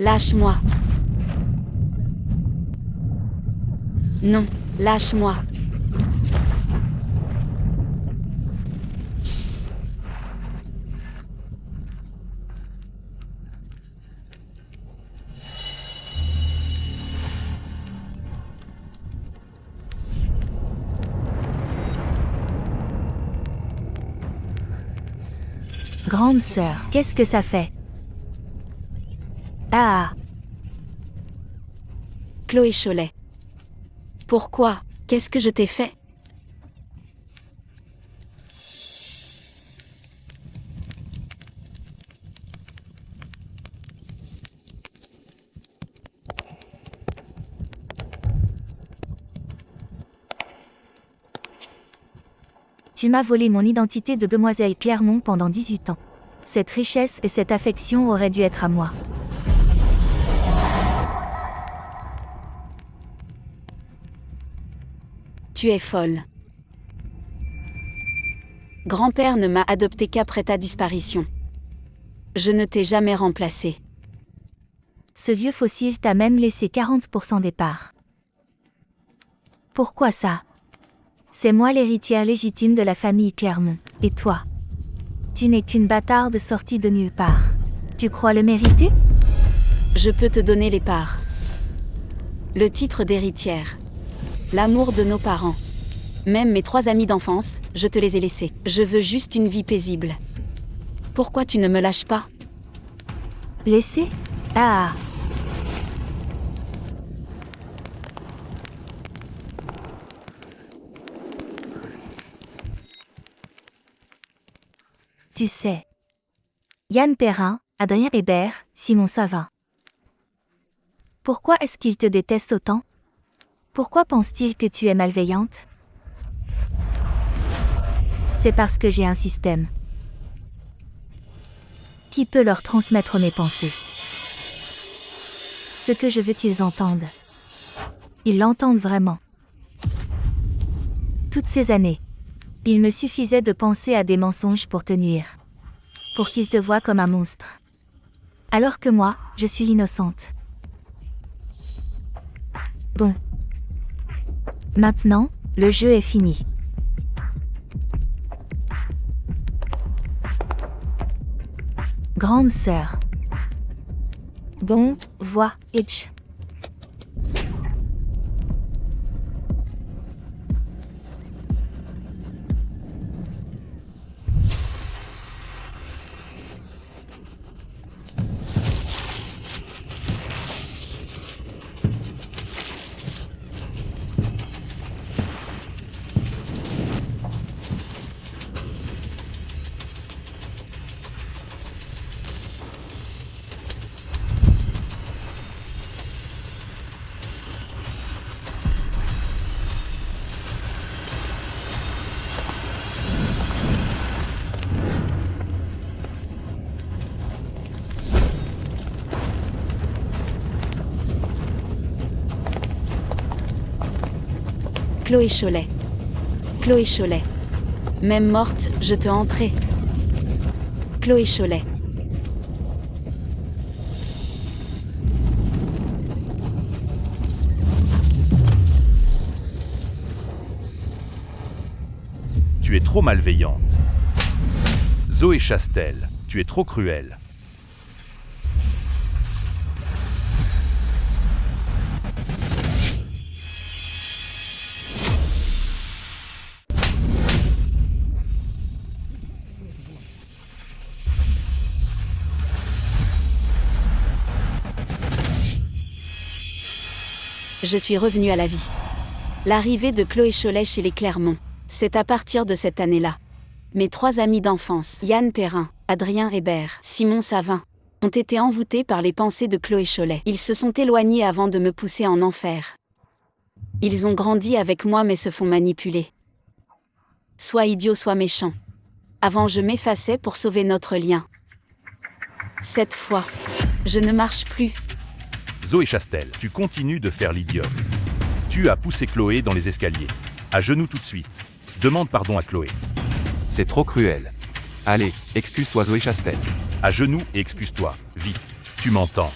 Lâche-moi. Non, lâche-moi. Grande sœur, qu'est-ce que ça fait? Ah, Chloé Cholet. Pourquoi? Qu'est-ce que je t'ai fait? tu m'as volé mon identité de demoiselle Clermont pendant 18 ans. Cette richesse et cette affection auraient dû être à moi. Tu es folle. Grand-père ne m'a adopté qu'après ta disparition. Je ne t'ai jamais remplacé. Ce vieux fossile t'a même laissé 40% des parts. Pourquoi ça? C'est moi l'héritière légitime de la famille Clermont. Et toi? Tu n'es qu'une bâtarde sortie de nulle part. Tu crois le mériter? Je peux te donner les parts. Le titre d'héritière. L'amour de nos parents. Même mes 3 amis d'enfance, je te les ai laissés. Je veux juste une vie paisible. Pourquoi tu ne me lâches pas? Laissé? Ah. Tu sais. Yann Perrin, Adrien Hébert, Simon Savin. Pourquoi est-ce qu'ils te détestent autant? Pourquoi pensent-ils que tu es malveillante? C'est parce que j'ai un système qui peut leur transmettre mes pensées. Ce que je veux qu'ils entendent. Ils l'entendent vraiment. Toutes ces années, il me suffisait de penser à des mensonges pour te nuire. Pour qu'ils te voient comme un monstre. Alors que moi, je suis innocente. Bon. Maintenant, le jeu est fini. Grande sœur. Bon, vois, Itch. Chloé Cholet. Chloé Cholet. Même morte, je te hanterai. Chloé Cholet. Tu es trop malveillante. Zoé Chastel, tu es trop cruelle. Je suis revenue à la vie. L'arrivée de Chloé Cholet chez les Clermont. C'est à partir de cette année-là. Mes 3 amis d'enfance, Yann Perrin, Adrien Hébert, Simon Savin, ont été envoûtés par les pensées de Chloé Cholet. Ils se sont éloignés avant de me pousser en enfer. Ils ont grandi avec moi mais se font manipuler. Soit idiot, soit méchant. Avant je m'effaçais pour sauver notre lien. Cette fois, je ne marche plus. Zoé Chastel, tu continues de faire l'idiote. Tu as poussé Chloé dans les escaliers. À genoux tout de suite. Demande pardon à Chloé. C'est trop cruel. Allez, excuse-toi Zoé Chastel. À genoux et excuse-toi. Vite. Tu m'entends.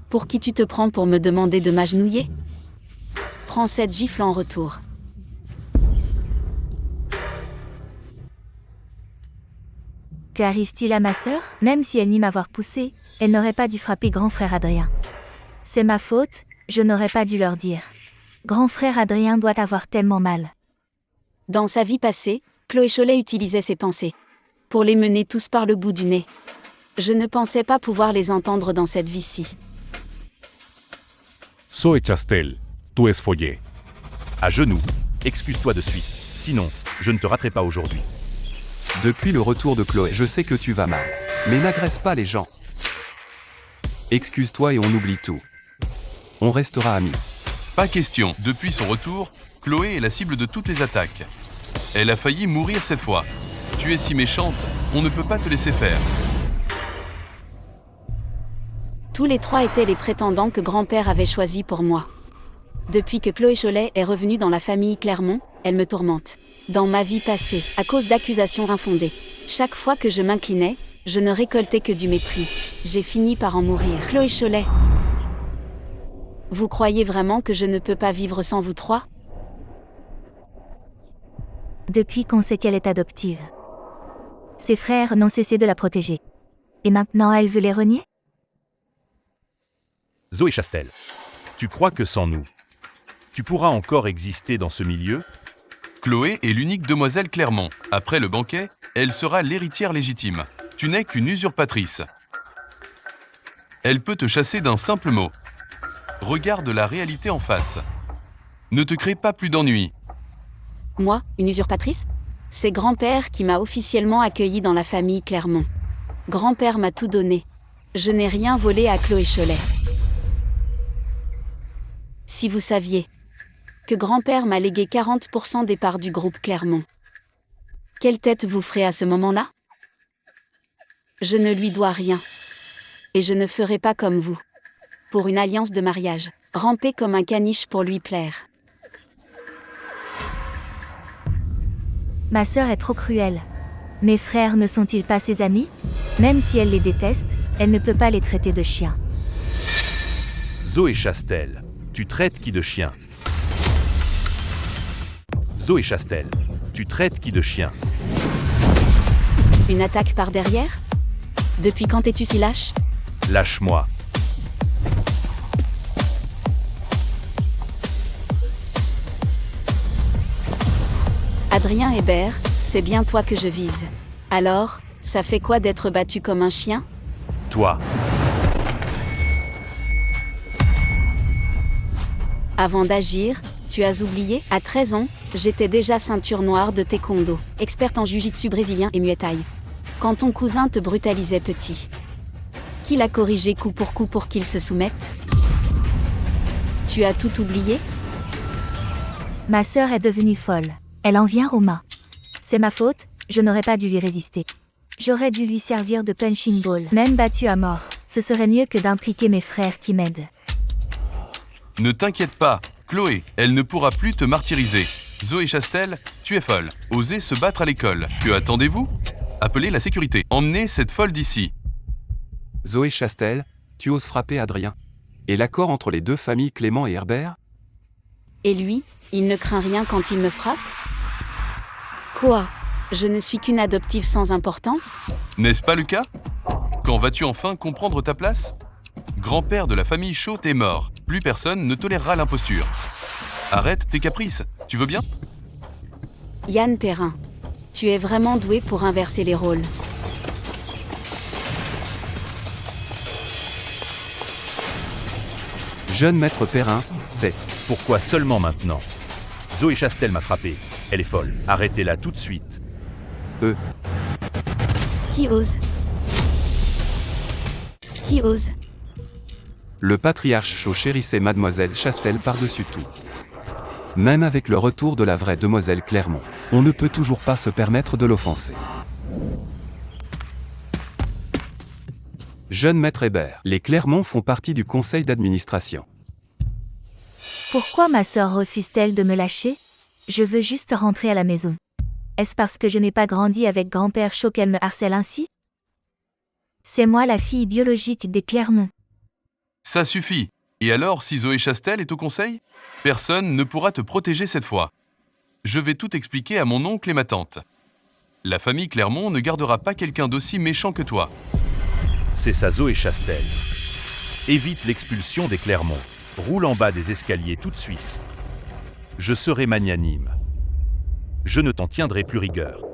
Pour qui tu te prends pour me demander de m'agenouiller? Prends cette gifle en retour. Que arrive-t-il à ma sœur? Même si elle nie m'avoir poussé, elle n'aurait pas dû frapper grand frère Adrien. C'est ma faute, je n'aurais pas dû leur dire. Grand frère Adrien doit avoir tellement mal. Dans sa vie passée, Chloé Cholet utilisait ses pensées pour les mener tous par le bout du nez. Je ne pensais pas pouvoir les entendre dans cette vie-ci. Zoé Chastel, tu es follée. À genoux, excuse-toi de suite, sinon, je ne te raterai pas aujourd'hui. Depuis le retour de Chloé, je sais que tu vas mal. Mais n'agresse pas les gens. Excuse-toi et on oublie tout. On restera amis. Pas question, depuis son retour, Chloé est la cible de toutes les attaques. Elle a failli mourir cette fois. Tu es si méchante, on ne peut pas te laisser faire. Tous les trois étaient les prétendants que grand-père avait choisis pour moi. Depuis que Chloé Cholet est revenue dans la famille Clermont, elle me tourmente. Dans ma vie passée, à cause d'accusations infondées. Chaque fois que je m'inclinais, je ne récoltais que du mépris. J'ai fini par en mourir. Chloé Cholet. Vous croyez vraiment que je ne peux pas vivre sans vous trois? Depuis qu'on sait qu'elle est adoptive. Ses frères n'ont cessé de la protéger. Et maintenant elle veut les renier? Zoé Chastel, tu crois que sans nous, tu pourras encore exister dans ce milieu? Chloé est l'unique demoiselle Clermont. Après le banquet, elle sera l'héritière légitime. Tu n'es qu'une usurpatrice. Elle peut te chasser d'un simple mot. Regarde la réalité en face. Ne te crée pas plus d'ennuis. Moi, une usurpatrice? C'est grand-père qui m'a officiellement accueillie dans la famille Clermont. Grand-père m'a tout donné. Je n'ai rien volé à Chloé Cholet. Si vous saviez que grand-père m'a légué 40% des parts du groupe Clermont, quelle tête vous ferez à ce moment-là? Je ne lui dois rien. Et je ne ferai pas comme vous. Pour une alliance de mariage, ramper comme un caniche pour lui plaire. Ma sœur est trop cruelle. Mes frères ne sont-ils pas ses amis? Même si elle les déteste, elle ne peut pas les traiter de chiens. Zoé Chastel, tu traites qui de chien? Zoé Chastel, tu traites qui de chien? Une attaque par derrière? Depuis quand es-tu si lâche? Lâche-moi. Adrien Hébert, c'est bien toi que je vise. Alors, ça fait quoi d'être battu comme un chien? Toi, Avant d'agir, tu as oublié, à 13 ans, j'étais déjà ceinture noire de taekwondo, experte en jiu-jitsu brésilien et muay thai. Quand ton cousin te brutalisait petit, qui l'a corrigé coup pour qu'il se soumette? Tu as tout oublié? Ma sœur est devenue folle. Elle en vient aux mains. C'est ma faute, je n'aurais pas dû lui résister. J'aurais dû lui servir de punching ball, même battu à mort. Ce serait mieux que d'impliquer mes frères qui m'aident. Ne t'inquiète pas, Chloé, elle ne pourra plus te martyriser. Zoé Chastel, tu es folle. Osez se battre à l'école. Que attendez-vous? Appelez la sécurité. Emmenez cette folle d'ici. Zoé Chastel, tu oses frapper Adrien. Et l'accord entre les deux familles Clément et Herbert? Et lui, il ne craint rien quand il me frappe? Quoi? Je ne suis qu'une adoptive sans importance? N'est-ce pas le cas? Quand vas-tu enfin comprendre ta place? Grand-père de la famille Chaute est mort. Plus personne ne tolérera l'imposture. Arrête tes caprices, tu veux bien? Yann Perrin, tu es vraiment doué pour inverser les rôles. Jeune maître Perrin, c'est... pourquoi seulement maintenant? Zoé Chastel m'a frappé. Elle est folle. Arrêtez-la tout de suite. Qui ose? Qui ose? Le patriarche Chaud chérissait mademoiselle Chastel par-dessus tout. Même avec le retour de la vraie demoiselle Clermont, on ne peut toujours pas se permettre de l'offenser. Jeune maître Hébert, les Clermont font partie du conseil d'administration. Pourquoi ma sœur refuse-t-elle de me lâcher? Je veux juste rentrer à la maison. Est-ce parce que je n'ai pas grandi avec grand-père Chaud qu'elle me harcèle ainsi? C'est moi la fille biologique des Clermont. Ça suffit. Et alors, si Zoé Chastel est au conseil? Personne ne pourra te protéger cette fois. Je vais tout expliquer à mon oncle et ma tante. La famille Clermont ne gardera pas quelqu'un d'aussi méchant que toi. C'est ça Zoé Chastel. Évite l'expulsion des Clermont. Roule en bas des escaliers tout de suite. Je serai magnanime. Je ne t'en tiendrai plus rigueur.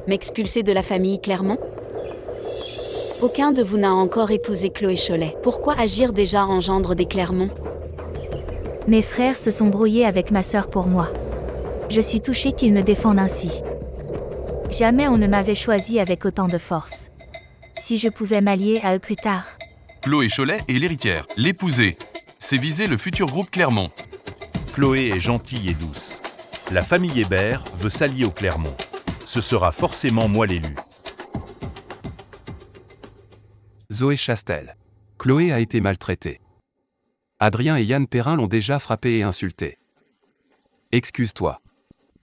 M'expulser de la famille Clermont? Aucun de vous n'a encore épousé Chloé Cholet. Pourquoi agir déjà engendre des Clermont? Mes frères se sont brouillés avec ma sœur pour moi. Je suis touchée qu'ils me défendent ainsi. Jamais on ne m'avait choisi avec autant de force. Si je pouvais m'allier à eux plus tard. Chloé Cholet est l'héritière, l'épousée. C'est viser le futur groupe Clermont. Chloé est gentille et douce. La famille Hébert veut s'allier au Clermont. Ce sera forcément moi l'élu. Zoé Chastel. Chloé a été maltraitée. Adrien et Yann Perrin l'ont déjà frappée et insultée. Excuse-toi.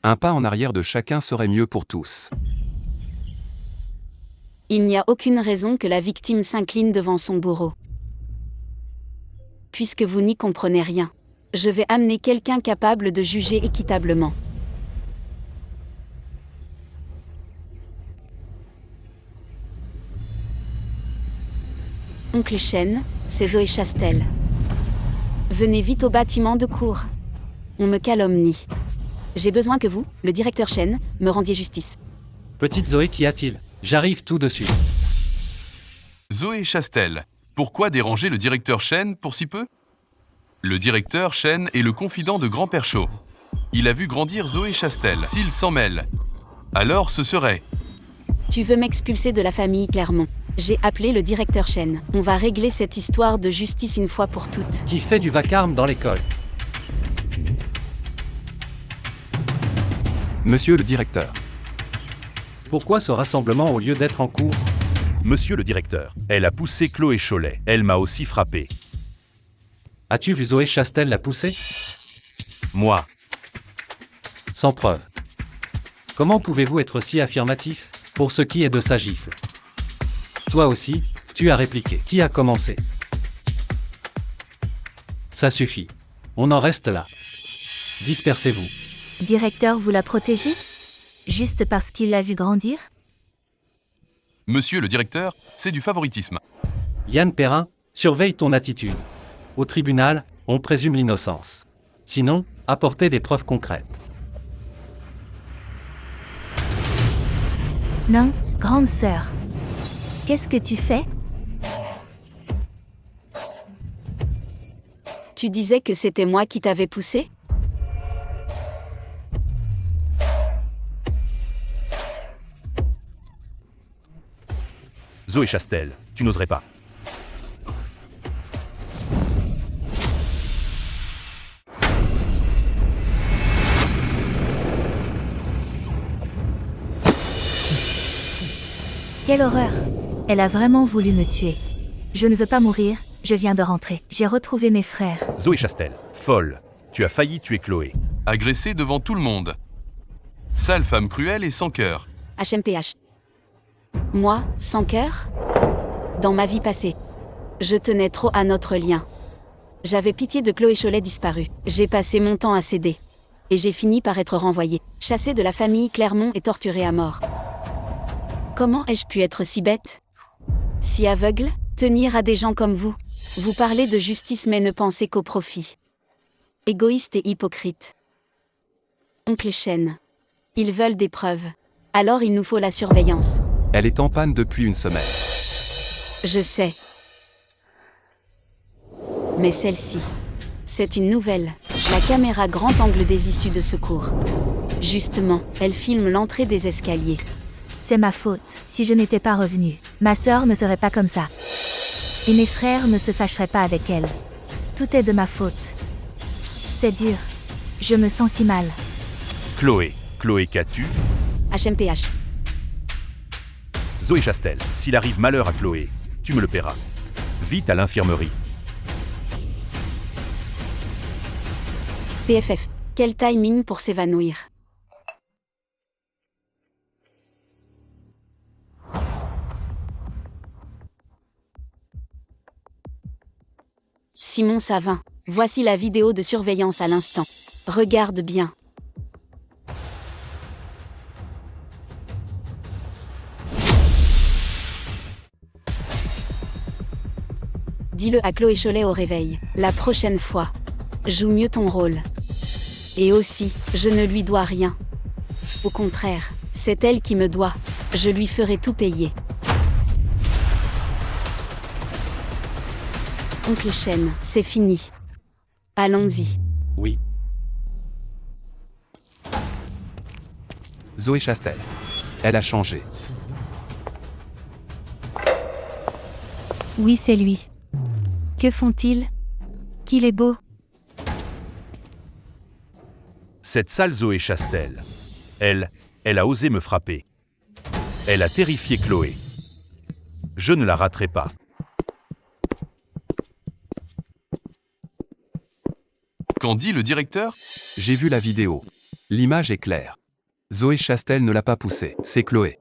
Un pas en arrière de chacun serait mieux pour tous. Il n'y a aucune raison que la victime s'incline devant son bourreau. Puisque vous n'y comprenez rien, je vais amener quelqu'un capable de juger équitablement. Oncle Chen, c'est Zoé Chastel. Venez vite au bâtiment de cour. On me calomnie. J'ai besoin que vous, le directeur Chen, me rendiez justice. Petite Zoé, qu'y a-t-il? J'arrive tout de suite. Zoé Chastel. Pourquoi déranger le directeur Chen pour si peu? Le directeur Chen est le confident de Grand-Père Chaud. Il a vu grandir Zoé Chastel. S'il s'en mêle, alors ce serait... Tu veux m'expulser de la famille Clermont? J'ai appelé le directeur Chen. On va régler cette histoire de justice une fois pour toutes. Qui fait du vacarme dans l'école? Monsieur le directeur. Pourquoi ce rassemblement au lieu d'être en cours? Monsieur le directeur, elle a poussé Chloé Cholet. Elle m'a aussi frappé. As-tu vu Zoé Chastel la pousser? Moi, Sans preuve. Comment pouvez-vous être si affirmatif pour ce qui est de sa gifle? Toi aussi, tu as répliqué. Qui a commencé? Ça suffit. On en reste là. Dispersez-vous. Directeur, vous la protégez? Juste parce qu'il l'a vu grandir? Monsieur le directeur, c'est du favoritisme. Yann Perrin, surveille ton attitude. Au tribunal, on présume l'innocence. Sinon, apportez des preuves concrètes. Non, grande sœur. Qu'est-ce que tu fais? Tu disais que c'était moi qui t'avais poussé? Zoé Chastel, tu n'oserais pas. Quelle horreur! Elle a vraiment voulu me tuer. Je ne veux pas mourir, je viens de rentrer. J'ai retrouvé mes frères. Zoé Chastel, folle. Tu as failli tuer Chloé. Agressée devant tout le monde. Sale femme cruelle et sans cœur. HMPH. Moi, sans cœur? Dans ma vie passée, je tenais trop à notre lien. J'avais pitié de Chloé Cholet disparue. J'ai passé mon temps à céder. Et j'ai fini par être renvoyée, chassée de la famille Clermont et torturée à mort. Comment ai-je pu être si bête? Si aveugle? Tenir à des gens comme vous. Vous parlez de justice mais ne pensez qu'au profit. Égoïste et hypocrite. Oncle Chen. Ils veulent des preuves. Alors il nous faut la surveillance. Elle est en panne depuis une semaine. Je sais. Mais celle-ci, c'est une nouvelle. La caméra grand angle des issues de secours. Justement, elle filme l'entrée des escaliers. C'est ma faute. Si je n'étais pas revenue, ma sœur ne serait pas comme ça. Et mes frères ne se fâcheraient pas avec elle. Tout est de ma faute. C'est dur. Je me sens si mal. Chloé, qu'as-tu? HMPH. Zoé Chastel, s'il arrive malheur à Chloé, tu me le paieras. Vite à l'infirmerie. PFF. Quel timing pour s'évanouir. Simon Savin, voici la vidéo de surveillance à l'instant. Regarde bien. Dis-le à Chloé Cholet au réveil. La prochaine fois, joue mieux ton rôle. Et aussi, je ne lui dois rien. Au contraire, c'est elle qui me doit. Je lui ferai tout payer. Oncle Chen, c'est fini. Allons-y. Oui. Zoé Chastel. Elle a changé. Oui, c'est lui. Que font-ils? Qu'il est beau. Cette sale Zoé Chastel. Elle a osé me frapper. Elle a terrifié Chloé. Je ne la raterai pas. Qu'en dit le directeur? J'ai vu la vidéo. L'image est claire. Zoé Chastel ne l'a pas poussée, c'est Chloé.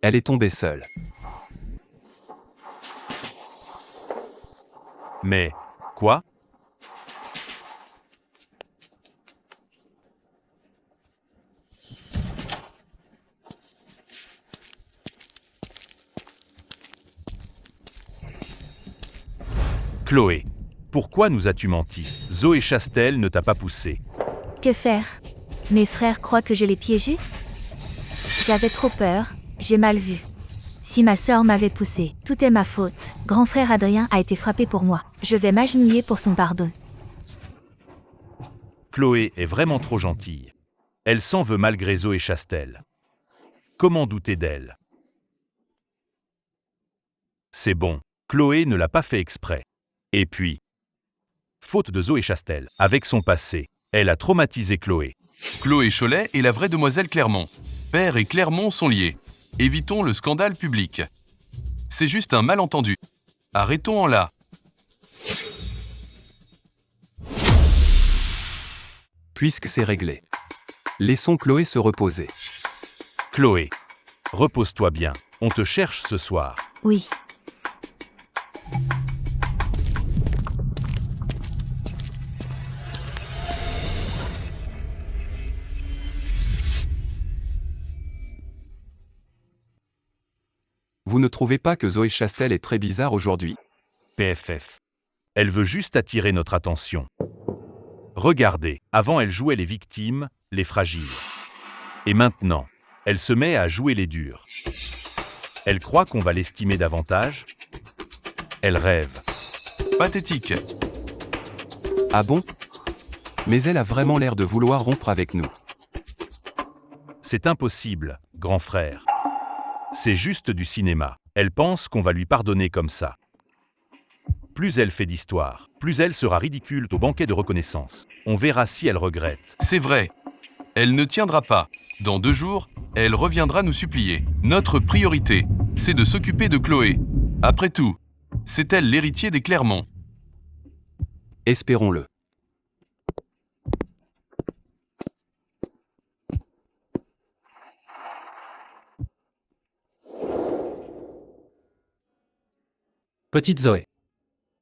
Elle est tombée seule. Mais, quoi? Chloé, pourquoi nous as-tu menti? Zoé Chastel ne t'a pas poussé. Que faire? Mes frères croient que je l'ai piégé? J'avais trop peur, j'ai mal vu. Si ma sœur m'avait poussé, tout est ma faute. Grand frère Adrien a été frappé pour moi. Je vais m'agenouiller pour son pardon. Chloé est vraiment trop gentille. Elle s'en veut malgré Zoé Chastel. Comment douter d'elle? C'est bon, Chloé ne l'a pas fait exprès. Et puis, faute de Zoé Chastel, avec son passé, elle a traumatisé Chloé. Chloé Cholet est la vraie demoiselle Clermont. Père et Clermont sont liés. Évitons le scandale public. C'est juste un malentendu. Arrêtons-en là. Puisque c'est réglé. Laissons Chloé se reposer. Chloé, repose-toi bien, on te cherche ce soir. Oui. Vous ne trouvez pas que Zoé Chastel est très bizarre aujourd'hui? PFF. Elle veut juste attirer notre attention. Regardez, avant elle jouait les victimes, les fragiles. Et maintenant, elle se met à jouer les durs. Elle croit qu'on va l'estimer davantage? Elle rêve. Pathétique. Ah bon? Mais elle a vraiment l'air de vouloir rompre avec nous. C'est impossible, grand frère. C'est juste du cinéma. Elle pense qu'on va lui pardonner comme ça. Plus elle fait d'histoire, plus elle sera ridicule au banquet de reconnaissance. On verra si elle regrette. C'est vrai. Elle ne tiendra pas. Dans 2 jours, elle reviendra nous supplier. Notre priorité, c'est de s'occuper de Chloé. Après tout, c'est elle l'héritier des Clermont. Espérons-le. Petite Zoé.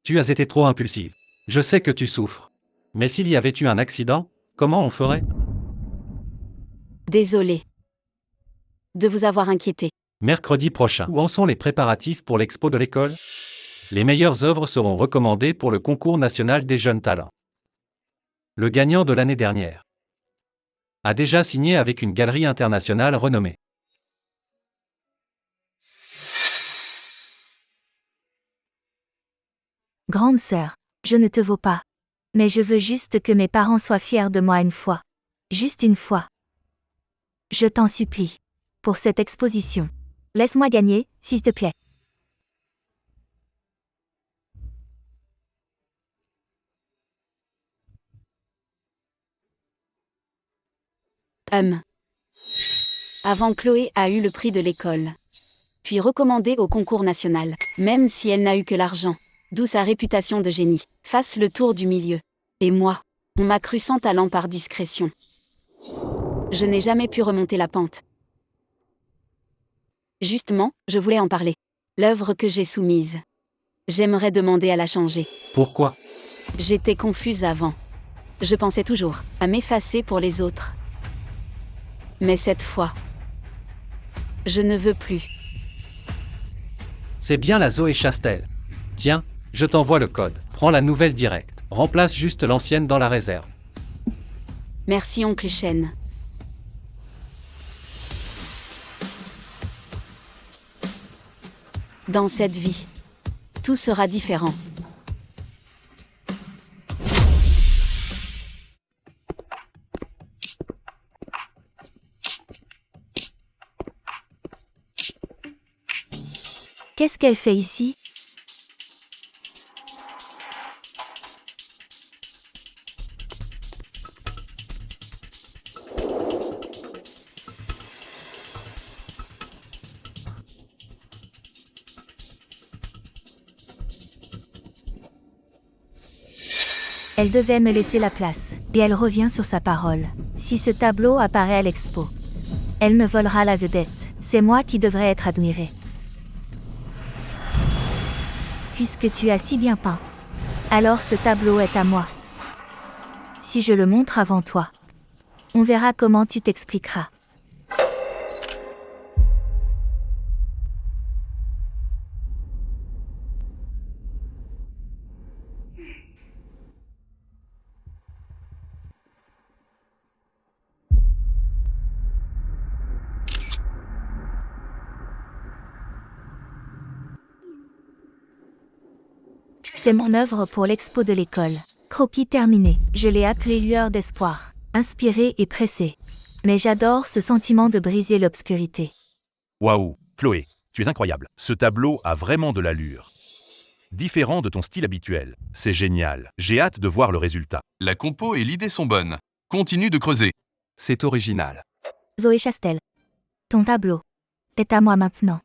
Tu as été trop impulsive. Je sais que tu souffres. Mais s'il y avait eu un accident, comment on ferait? Désolée de vous avoir inquiété. Mercredi prochain. Où en sont les préparatifs pour l'expo de l'école? Les meilleures œuvres seront recommandées pour le concours national des jeunes talents. Le gagnant de l'année dernière a déjà signé avec une galerie internationale renommée. Grande sœur, je ne te vaux pas. Mais je veux juste que mes parents soient fiers de moi une fois. Juste une fois. Je t'en supplie. Pour cette exposition. Laisse-moi gagner, s'il te plaît. Avant, Chloé a eu le prix de l'école. Puis recommandée au concours national, même si elle n'a eu que l'argent. D'où sa réputation de génie. Fasse le tour du milieu. Et moi, on m'a cru sans talent par discrétion. Je n'ai jamais pu remonter la pente. Justement, je voulais en parler. L'œuvre que j'ai soumise. J'aimerais demander à la changer. Pourquoi? J'étais confuse avant. Je pensais toujours à m'effacer pour les autres. Mais cette fois, je ne veux plus. C'est bien la Zoé Chastel. Tiens, je t'envoie le code. Prends la nouvelle directe. Remplace juste l'ancienne dans la réserve. Merci oncle Shen. Dans cette vie, tout sera différent. Qu'est-ce qu'elle fait ici? Elle devait me laisser la place, et elle revient sur sa parole. Si ce tableau apparaît à l'expo, elle me volera la vedette. C'est moi qui devrais être admirée. Puisque tu as si bien peint, alors ce tableau est à moi. Si je le montre avant toi, on verra comment tu t'expliqueras. C'est mon œuvre pour l'expo de l'école. Copie terminée. Je l'ai appelée lueur d'espoir. Inspirée et pressée. Mais j'adore ce sentiment de briser l'obscurité. Waouh, Chloé, tu es incroyable. Ce tableau a vraiment de l'allure. Différent de ton style habituel. C'est génial. J'ai hâte de voir le résultat. La compo et l'idée sont bonnes. Continue de creuser. C'est original. Zoé Chastel. Ton tableau est à moi maintenant.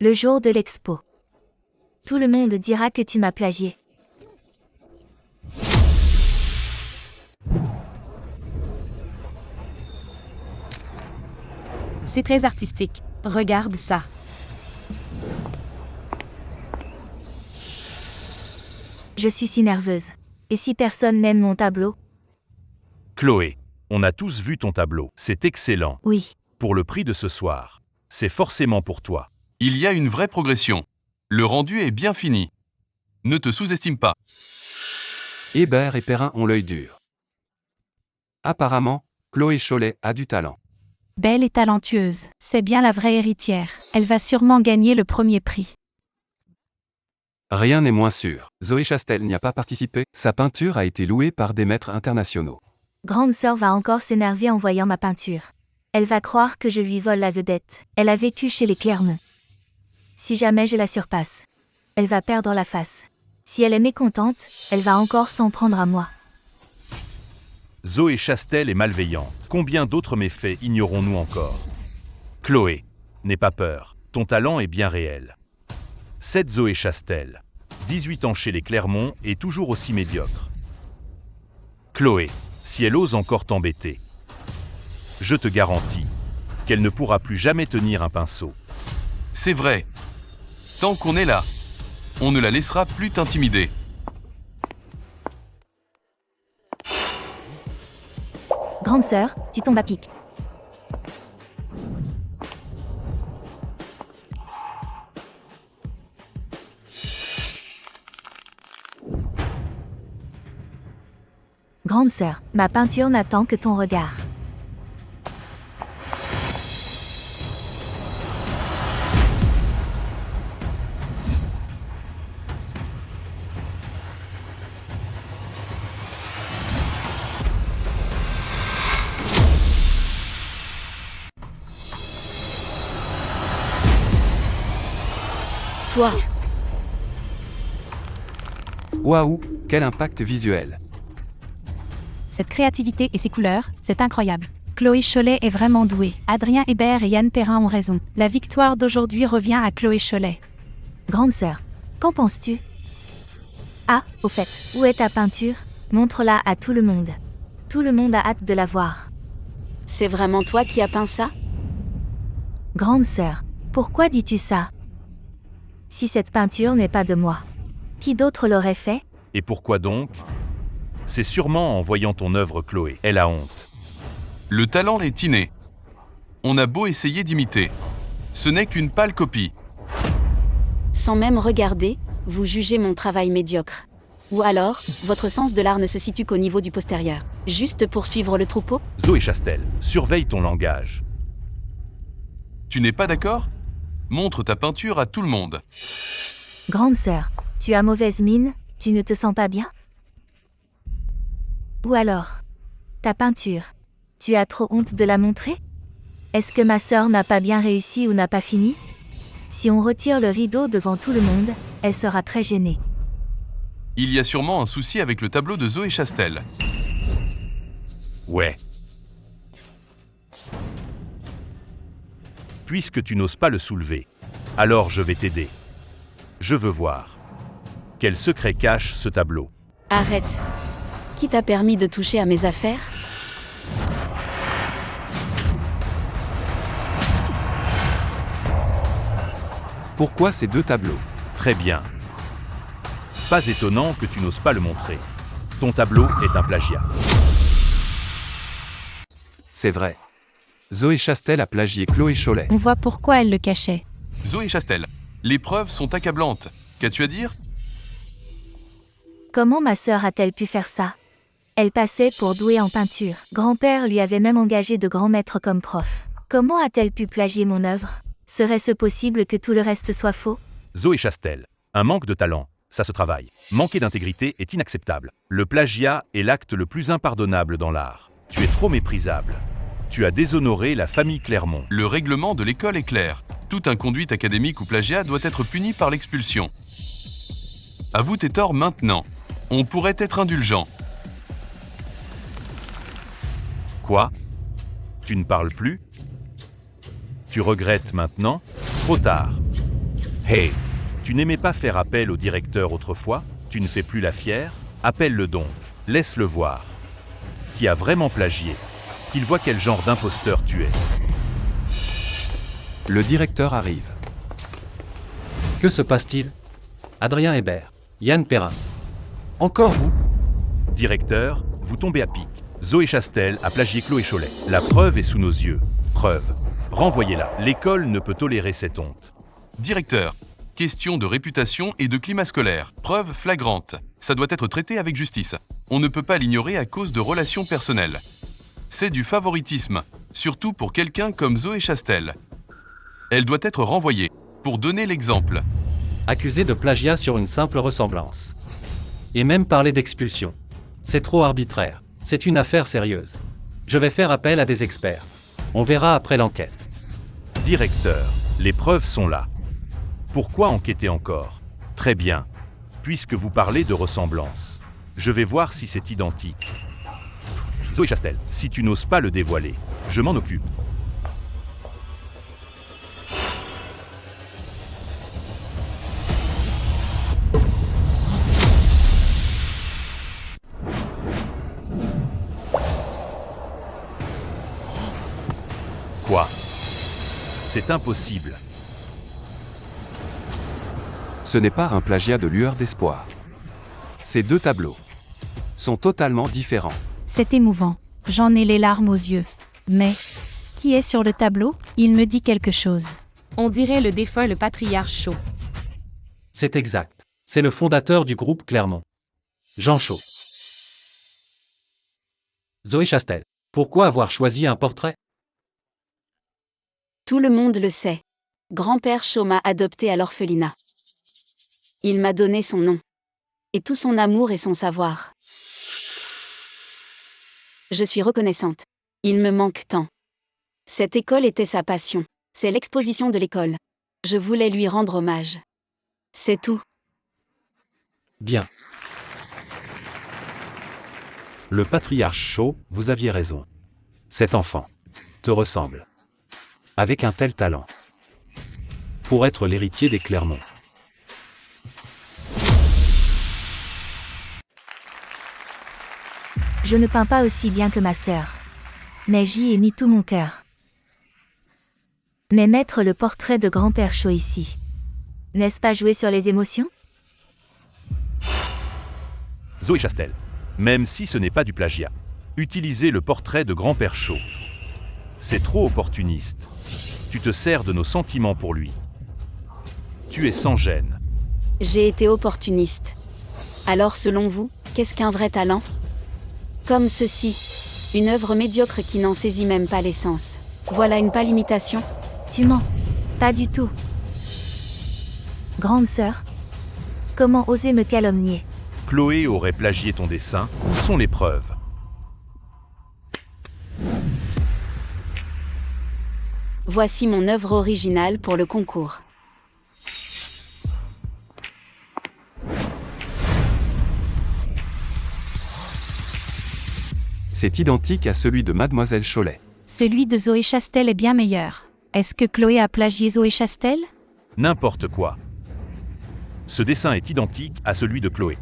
Le jour de l'expo. Tout le monde dira que tu m'as plagié. C'est très artistique. Regarde ça. Je suis si nerveuse. Et si personne n'aime mon tableau? Chloé, on a tous vu ton tableau. C'est excellent. Oui. Pour le prix de ce soir, c'est forcément pour toi. Il y a une vraie progression. Le rendu est bien fini. Ne te sous-estime pas. Hébert et Perrin ont l'œil dur. Apparemment, Chloé Cholet a du talent. Belle et talentueuse. C'est bien la vraie héritière. Elle va sûrement gagner le premier prix. Rien n'est moins sûr. Zoé Chastel n'y a pas participé. Sa peinture a été louée par des maîtres internationaux. Grande sœur va encore s'énerver en voyant ma peinture. Elle va croire que je lui vole la vedette. Elle a vécu chez les Clermont. Si jamais je la surpasse, elle va perdre la face. Si elle est mécontente, elle va encore s'en prendre à moi. Zoé Chastel est malveillante. Combien d'autres méfaits ignorons-nous encore? Chloé, n'aie pas peur. Ton talent est bien réel. Cette Zoé Chastel, 18 ans chez les Clermont, est toujours aussi médiocre. Chloé, si elle ose encore t'embêter, je te garantis qu'elle ne pourra plus jamais tenir un pinceau. C'est vrai. Tant qu'on est là, on ne la laissera plus t'intimider. Grande sœur, tu tombes à pic. Grande sœur, ma peinture n'attend que ton regard. Toi, Waouh, quel impact visuel. Cette créativité et ses couleurs, c'est incroyable. Chloé Cholet est vraiment douée. Adrien Hébert et Yann Perrin ont raison. La victoire d'aujourd'hui revient à Chloé Cholet. Grande sœur, qu'en penses-tu? Ah, au fait, où est ta peinture? Montre-la à tout le monde. Tout le monde a hâte de la voir. c'est vraiment toi qui as peint ça? Grande sœur, pourquoi dis-tu ça? Si cette peinture n'est pas de moi, qui d'autre l'aurait fait? Et pourquoi donc? C'est sûrement en voyant ton œuvre, Chloé. Elle a honte. Le talent est inné. On a beau essayer d'imiter. Ce n'est qu'une pâle copie. Sans même regarder, vous jugez mon travail médiocre. Ou alors, votre sens de l'art ne se situe qu'au niveau du postérieur. Juste pour suivre le troupeau? Zoé Chastel, surveille ton langage. Tu n'es pas d'accord? Montre ta peinture à tout le monde. Grande sœur, tu as mauvaise mine, tu ne te sens pas bien? Ou alors, ta peinture, tu as trop honte de la montrer? Est-ce que ma sœur n'a pas bien réussi ou n'a pas fini? Si on retire le rideau devant tout le monde, elle sera très gênée. Il y a sûrement un souci avec le tableau de Zoé Chastel. Ouais. Puisque tu n'oses pas le soulever, alors je vais t'aider. Je veux voir. Quel secret cache ce tableau? Arrête. Qui t'a permis de toucher à mes affaires? Pourquoi ces deux tableaux? Très bien. Pas étonnant que tu n'oses pas le montrer. Ton tableau est un plagiat. C'est vrai. Zoé Chastel a plagié Chloé Cholet. On voit pourquoi elle le cachait. Zoé Chastel, les preuves sont accablantes. Qu'as-tu à dire? Comment ma sœur a-t-elle pu faire ça? Elle passait pour douée en peinture. Grand-père lui avait même engagé de grands maîtres comme prof. Comment a-t-elle pu plagier mon œuvre? Serait-ce possible que tout le reste soit faux? Zoé Chastel, un manque de talent, ça se travaille. Manquer d'intégrité est inacceptable. Le plagiat est l'acte le plus impardonnable dans l'art. Tu es trop méprisable. Tu as déshonoré la famille Clermont. Le règlement de l'école est clair. Tout inconduite académique ou plagiat doit être puni par l'expulsion. Avoue tes torts maintenant. On pourrait être indulgent. Quoi? Tu ne parles plus? Tu regrettes maintenant? Trop tard. Hey, tu n'aimais pas faire appel au directeur autrefois? Tu ne fais plus la fière? Appelle-le donc, laisse-le voir. Qui a vraiment plagié? Qu'il voit quel genre d'imposteur tu es. Le directeur arrive. Que se passe-t-il? Adrien Hébert, Yann Perrin. Encore vous? Directeur, vous tombez à pic. Zoé Chastel a plagié Chloé Cholet. La preuve est sous nos yeux. Preuve. Renvoyez-la. L'école ne peut tolérer cette honte. Directeur, question de réputation et de climat scolaire. Preuve flagrante. Ça doit être traité avec justice. On ne peut pas l'ignorer à cause de relations personnelles. C'est du favoritisme, surtout pour quelqu'un comme Zoé Chastel. Elle doit être renvoyée, pour donner l'exemple. Accusé de plagiat sur une simple ressemblance. Et même parler d'expulsion. C'est trop arbitraire. C'est une affaire sérieuse. Je vais faire appel à des experts. On verra après l'enquête. Directeur, les preuves sont là. Pourquoi enquêter encore? Très bien. Puisque vous parlez de ressemblance, je vais voir si c'est identique. Zoé Chastel, si tu n'oses pas le dévoiler, je m'en occupe. Quoi? C'est impossible. Ce n'est pas un plagiat de lueur d'espoir. Ces deux tableaux sont totalement différents. C'est émouvant. J'en ai les larmes aux yeux. Mais, qui est sur le tableau? Il me dit quelque chose. On dirait le défunt le patriarche Chaud. C'est exact. C'est le fondateur du groupe Clermont. Jean Chaud. Zoé Chastel. Pourquoi avoir choisi un portrait? Tout le monde le sait. Grand-père Chaud m'a adopté à l'orphelinat. Il m'a donné son nom. Et tout son amour et son savoir. Je suis reconnaissante. Il me manque tant. Cette école était sa passion. C'est l'exposition de l'école. Je voulais lui rendre hommage. C'est tout. Bien. Le patriarche Chaud, vous aviez raison. Cet enfant te ressemble. Avec un tel talent. Pour être l'héritier des Clermont. Je ne peins pas aussi bien que ma sœur. Mais j'y ai mis tout mon cœur. Mais mettre le portrait de grand-père Chaud ici, n'est-ce pas jouer sur les émotions? Zoé Chastel. Même si ce n'est pas du plagiat. Utilisez le portrait de grand-père Shaw. C'est trop opportuniste. Tu te sers de nos sentiments pour lui. Tu es sans gêne. J'ai été opportuniste. Alors selon vous, qu'est-ce qu'un vrai talent? Comme ceci. Une œuvre médiocre qui n'en saisit même pas l'essence. Voilà une pâle imitation. Tu mens. Pas du tout. Grande sœur. Comment oser me calomnier? Chloé aurait plagié ton dessin. Où sont les preuves? Voici mon œuvre originale pour le concours. C'est identique à celui de Mademoiselle Cholet. Celui de Zoé Chastel est bien meilleur. Est-ce que Chloé a plagié Zoé Chastel? N'importe quoi. Ce dessin est identique à celui de Chloé.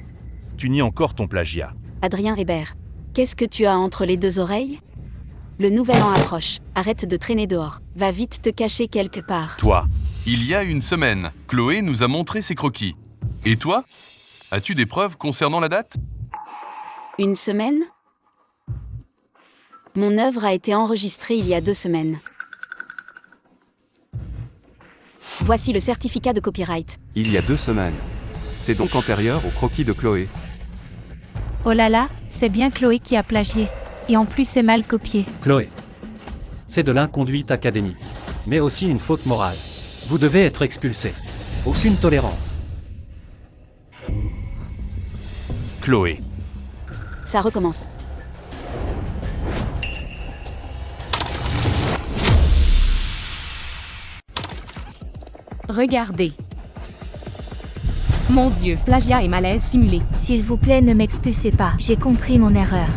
Tu nies encore ton plagiat. Adrien Hébert. Qu'est-ce que tu as entre les deux oreilles? Le nouvel an approche. Arrête de traîner dehors. Va vite te cacher quelque part. Toi, Il y a une semaine, Chloé nous a montré ses croquis. Et toi? As-tu des preuves concernant la date? Une semaine? Mon œuvre a été enregistrée il y a 2 semaines. Voici le certificat de copyright. Il y a 2 semaines. C'est donc antérieur au croquis de Chloé. Oh là là, c'est bien Chloé qui a plagié. Et en plus c'est mal copié. Chloé. C'est de l'inconduite académique. Mais aussi une faute morale. Vous devez être expulsé. Aucune tolérance. Chloé. Ça recommence. Regardez. Mon Dieu, plagiat et malaise simulé. S'il vous plaît, ne m'expulsez pas. J'ai compris mon erreur.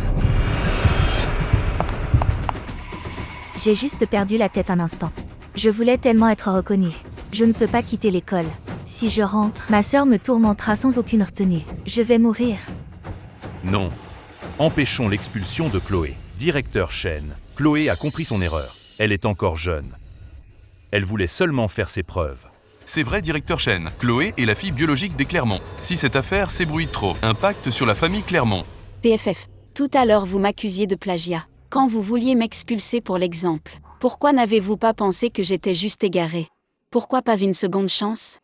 J'ai juste perdu la tête un instant. Je voulais tellement être reconnue. Je ne peux pas quitter l'école. Si je rentre, ma sœur me tourmentera sans aucune retenue. Je vais mourir. Non. Empêchons l'expulsion de Chloé. Directeur Chen. Chloé a compris son erreur. Elle est encore jeune. Elle voulait seulement faire ses preuves. C'est vrai, directeur Chen. Chloé est la fille biologique des Clermont. Si cette affaire s'ébruite trop, impact sur la famille Clermont. PFF. Tout à l'heure vous m'accusiez de plagiat. Quand vous vouliez m'expulser pour l'exemple, pourquoi n'avez-vous pas pensé que j'étais juste égaré? Pourquoi pas une seconde chance?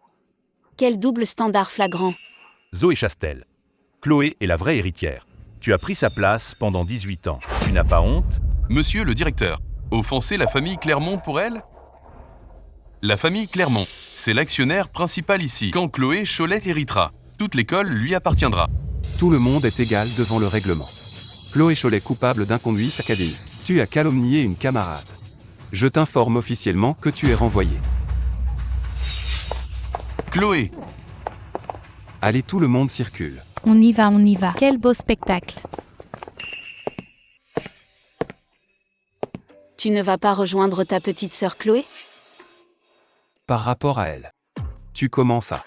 Quel double standard flagrant. Zoé Chastel. Chloé est la vraie héritière. Tu as pris sa place pendant 18 ans. Tu n'as pas honte? Monsieur le directeur, offenser la famille Clermont pour elle? La famille Clermont, c'est l'actionnaire principal ici. Quand Chloé Cholet héritera, toute l'école lui appartiendra. Tout le monde est égal devant le règlement. Chloé Cholet coupable d'inconduite académique. Tu as calomnié une camarade. Je t'informe officiellement que tu es renvoyé. Chloé, Allez, tout le monde circule. On y va, on y va. Quel beau spectacle. Tu ne vas pas rejoindre ta petite sœur Chloé? Par rapport à elle. Tu commences à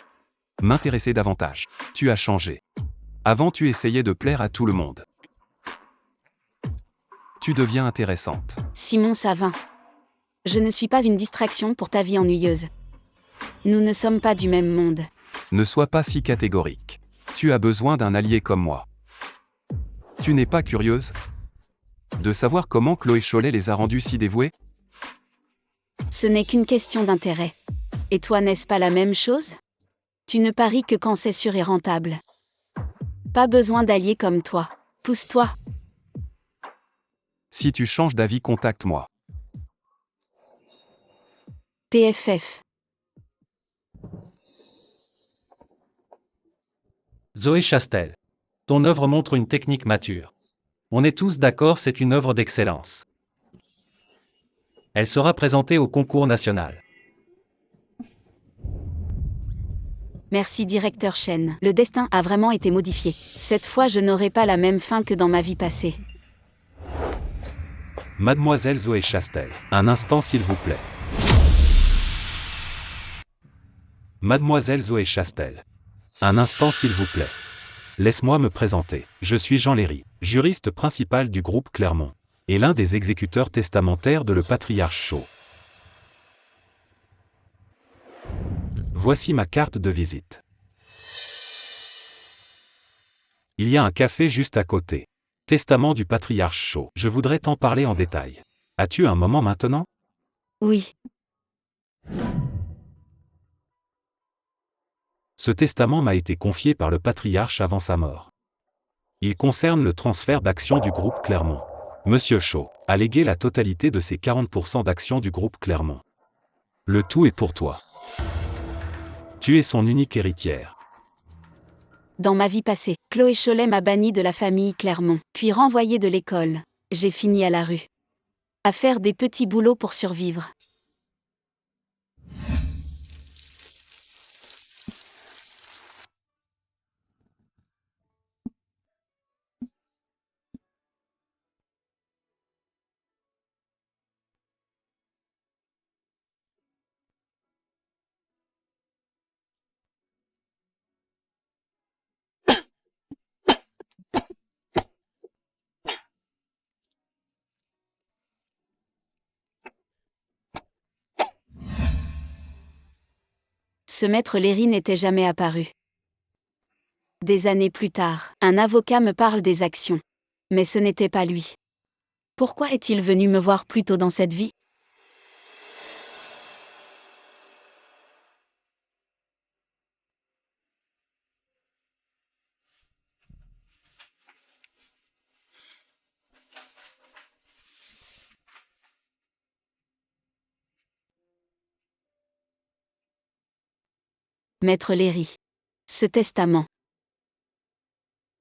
m'intéresser davantage. Tu as changé. Avant, tu essayais de plaire à tout le monde. Tu deviens intéressante. Simon Savin. Je ne suis pas une distraction pour ta vie ennuyeuse. Nous ne sommes pas du même monde. Ne sois pas si catégorique. Tu as besoin d'un allié comme moi. Tu n'es pas curieuse de savoir comment Chloé Cholet les a rendus si dévoués? Ce n'est qu'une question d'intérêt. Et toi, n'est-ce pas la même chose? Tu ne paries que quand c'est sûr et rentable. Pas besoin d'alliés comme toi. Pousse-toi. Si tu changes d'avis, contacte-moi. PFF. Zoé Chastel. Ton œuvre montre une technique mature. On est tous d'accord, c'est une œuvre d'excellence. Elle sera présentée au concours national. Merci directeur Chen. Le destin a vraiment été modifié. Cette fois, je n'aurai pas la même fin que dans ma vie passée. Mademoiselle Zoé Chastel. Un instant s'il vous plaît. Mademoiselle Zoé Chastel. Un instant s'il vous plaît. Laisse-moi me présenter. Je suis Jean Léry, juriste principal du groupe Clermont, et l'un des exécuteurs testamentaires de le patriarche Shaw. Voici ma carte de visite. Il Il y a un café juste à côté. Testament du patriarche Shaw. Je voudrais t'en parler en détail. As-tu un moment maintenant? Oui. Ce testament m'a été confié par le patriarche avant sa mort. Il concerne le transfert d'actions du groupe Clermont. Monsieur Shaw a légué la totalité de ses 40% d'actions du groupe Clermont. Le tout est pour toi. Tu es son unique héritière. Dans ma vie passée, Chloé Cholet m'a banni de la famille Clermont, puis renvoyée de l'école. J'ai fini à la rue. À faire des petits boulots pour survivre. Ce maître Léry n'était jamais apparu. Des années plus tard, un avocat me parle des actions. Mais ce n'était pas lui. Pourquoi est-il venu me voir plus tôt dans cette vie? Maître Léry. Ce testament.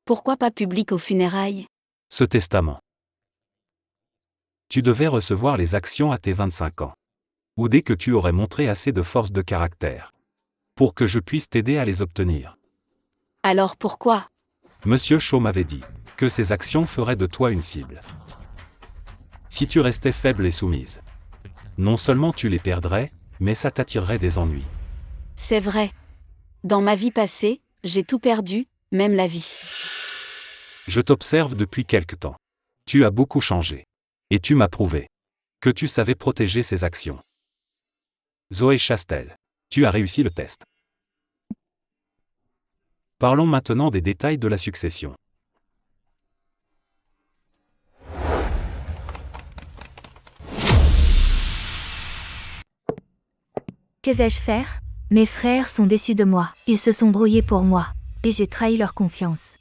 Pourquoi pas public aux funérailles? Ce testament. Tu devais recevoir les actions à tes 25 ans. Ou dès que tu aurais montré assez de force de caractère. Pour que je puisse t'aider à les obtenir. Alors pourquoi? Monsieur Shaw m'avait dit que ces actions feraient de toi une cible. Si tu restais faible et soumise, non seulement tu les perdrais, mais ça t'attirerait des ennuis. C'est vrai. Dans ma vie passée, j'ai tout perdu, même la vie. Je t'observe depuis quelque temps. Tu as beaucoup changé. Et tu m'as prouvé que tu savais protéger ces actions. Zoé Chastel, tu as réussi le test. Parlons maintenant des détails de la succession. Que vais-je faire? Mes frères sont déçus de moi. Ils se sont brouillés pour moi. Et j'ai trahi leur confiance.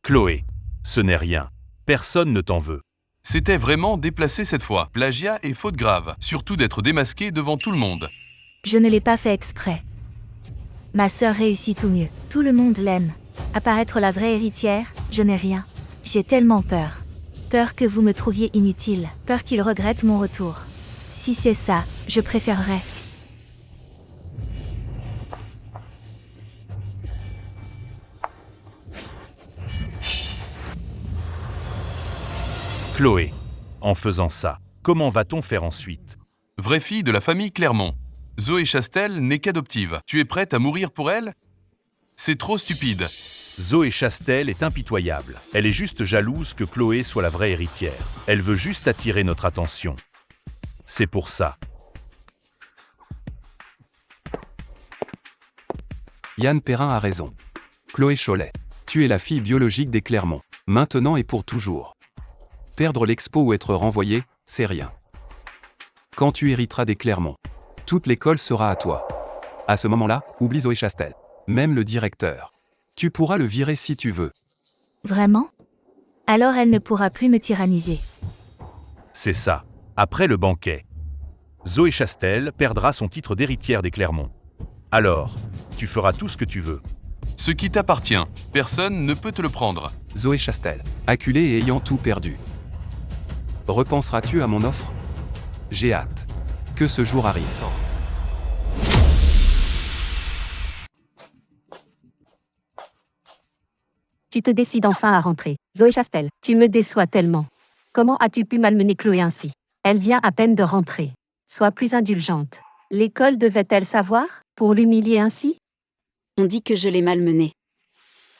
Chloé, ce n'est rien. Personne ne t'en veut. C'était vraiment déplacé cette fois. Plagiat et faute grave, surtout d'être démasqué devant tout le monde. Je ne l'ai pas fait exprès. Ma sœur réussit tout mieux. Tout le monde l'aime. Apparaître la vraie héritière, je n'ai rien. J'ai tellement peur. Peur que vous me trouviez inutile. Peur qu'il regrette mon retour. Si c'est ça, je préférerais. Chloé, en faisant ça, comment va-t-on faire ensuite? Vraie fille de la famille Clermont. Zoé Chastel n'est qu'adoptive. Tu es prête à mourir pour elle? C'est trop stupide. Zoé Chastel est impitoyable. Elle est juste jalouse que Chloé soit la vraie héritière. Elle veut juste attirer notre attention. C'est pour ça. Yann Perrin a raison. Chloé Cholet, tu es la fille biologique des Clermont. Maintenant et pour toujours. Perdre l'expo ou être renvoyé, c'est rien. Quand tu hériteras des Clermont, toute l'école sera à toi. À ce moment-là, oublie Zoé Chastel. Même le directeur. Tu pourras le virer si tu veux. Vraiment? Alors elle ne pourra plus me tyranniser. C'est ça. Après le banquet, Zoé Chastel perdra son titre d'héritière des Clermont. Alors, tu feras tout ce que tu veux. Ce qui t'appartient, personne ne peut te le prendre. Zoé Chastel, acculée et ayant tout perdu. Repenseras-tu à mon offre? J'ai hâte que ce jour arrive. Tu te décides enfin à rentrer. Zoé Chastel, tu me déçois tellement. Comment as-tu pu malmener Chloé ainsi? Elle vient à peine de rentrer. Sois plus indulgente. L'école devait-elle savoir, pour l'humilier ainsi? On dit que je l'ai malmenée.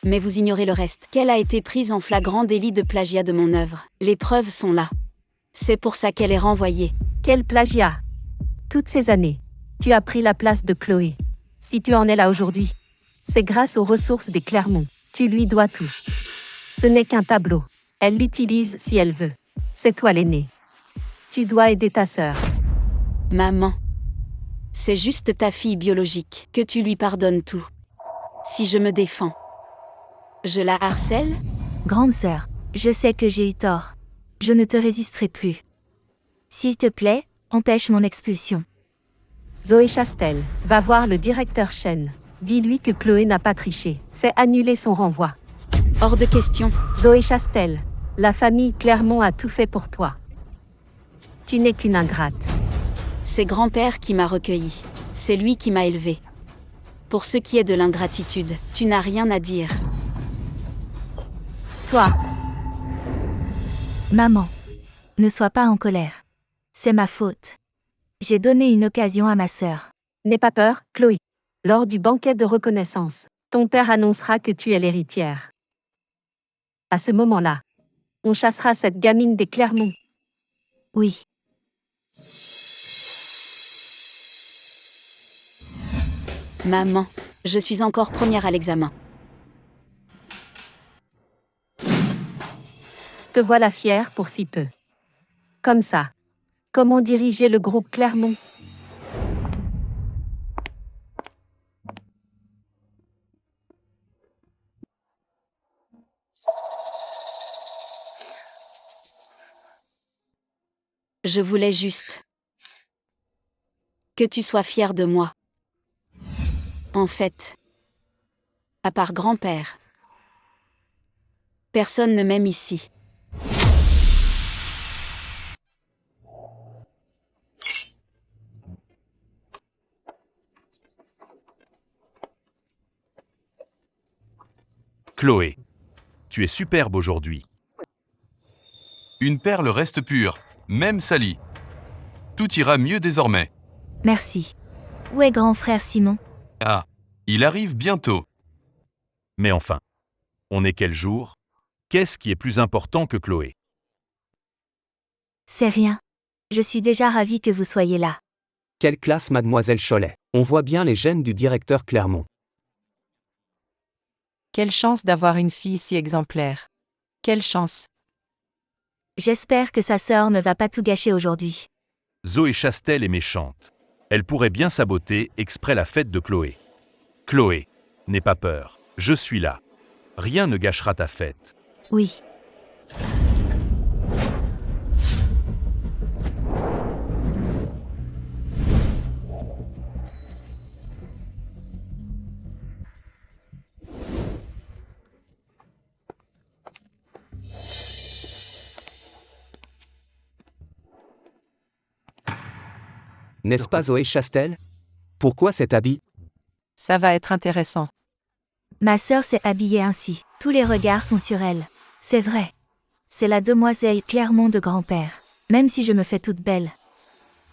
Mais vous ignorez le reste. Qu'elle a été prise en flagrant délit de plagiat de mon œuvre. Les preuves sont là. C'est pour ça qu'elle est renvoyée. Quel plagiat! Toutes ces années, tu as pris la place de Chloé. Si tu en es là aujourd'hui, c'est grâce aux ressources des Clermont. Tu lui dois tout. Ce n'est qu'un tableau. Elle l'utilise si elle veut. C'est toi l'aîné. Tu dois aider ta sœur. Maman. C'est juste ta fille biologique, que tu lui pardonnes tout. Si je me défends, je la harcèle? Grande sœur, je sais que j'ai eu tort. Je ne te résisterai plus. S'il te plaît, empêche mon expulsion. Zoé Chastel, va voir le directeur Chen. Dis-lui que Chloé n'a pas triché. Fais annuler son renvoi. Hors de question. Zoé Chastel, la famille Clermont a tout fait pour toi. Tu n'es qu'une ingrate. C'est grand-père qui m'a recueilli. C'est lui qui m'a élevé. Pour ce qui est de l'ingratitude, tu n'as rien à dire. Toi, Maman, ne sois pas en colère. C'est ma faute. J'ai donné une occasion à ma sœur. n'aie pas peur, Chloé. Lors du banquet de reconnaissance, ton père annoncera que tu es l'héritière. À ce moment-là, on chassera cette gamine des Clermont. Oui. Maman, je suis encore première à l'examen. Te voilà fière pour si peu. Comme ça. Comment diriger le groupe Clermont? Je voulais juste que tu sois fière de moi. En fait, à part grand-père, personne ne m'aime ici. Chloé, tu es superbe aujourd'hui. Une perle reste pure, même salie. Tout ira mieux désormais. Merci. Où est grand frère Simon? Ah, il arrive bientôt. Mais enfin, on est quel jour? Qu'est-ce qui est plus important que Chloé? C'est rien. Je suis déjà ravie que vous soyez là. Quelle classe, mademoiselle Cholet. On voit bien les gènes du directeur Clermont. Quelle chance d'avoir une fille si exemplaire. Quelle chance. J'espère que sa sœur ne va pas tout gâcher aujourd'hui. Zoé Chastel est méchante. Elle pourrait bien saboter exprès la fête de Chloé. Chloé, n'aie pas peur, je suis là. Rien ne gâchera ta fête. Oui. N'est-ce pas Zoé Chastel? Pourquoi cet habit? Ça va être intéressant. Ma sœur s'est habillée ainsi. Tous les regards sont sur elle. C'est vrai. C'est la demoiselle Clermont de grand-père. Même si je me fais toute belle.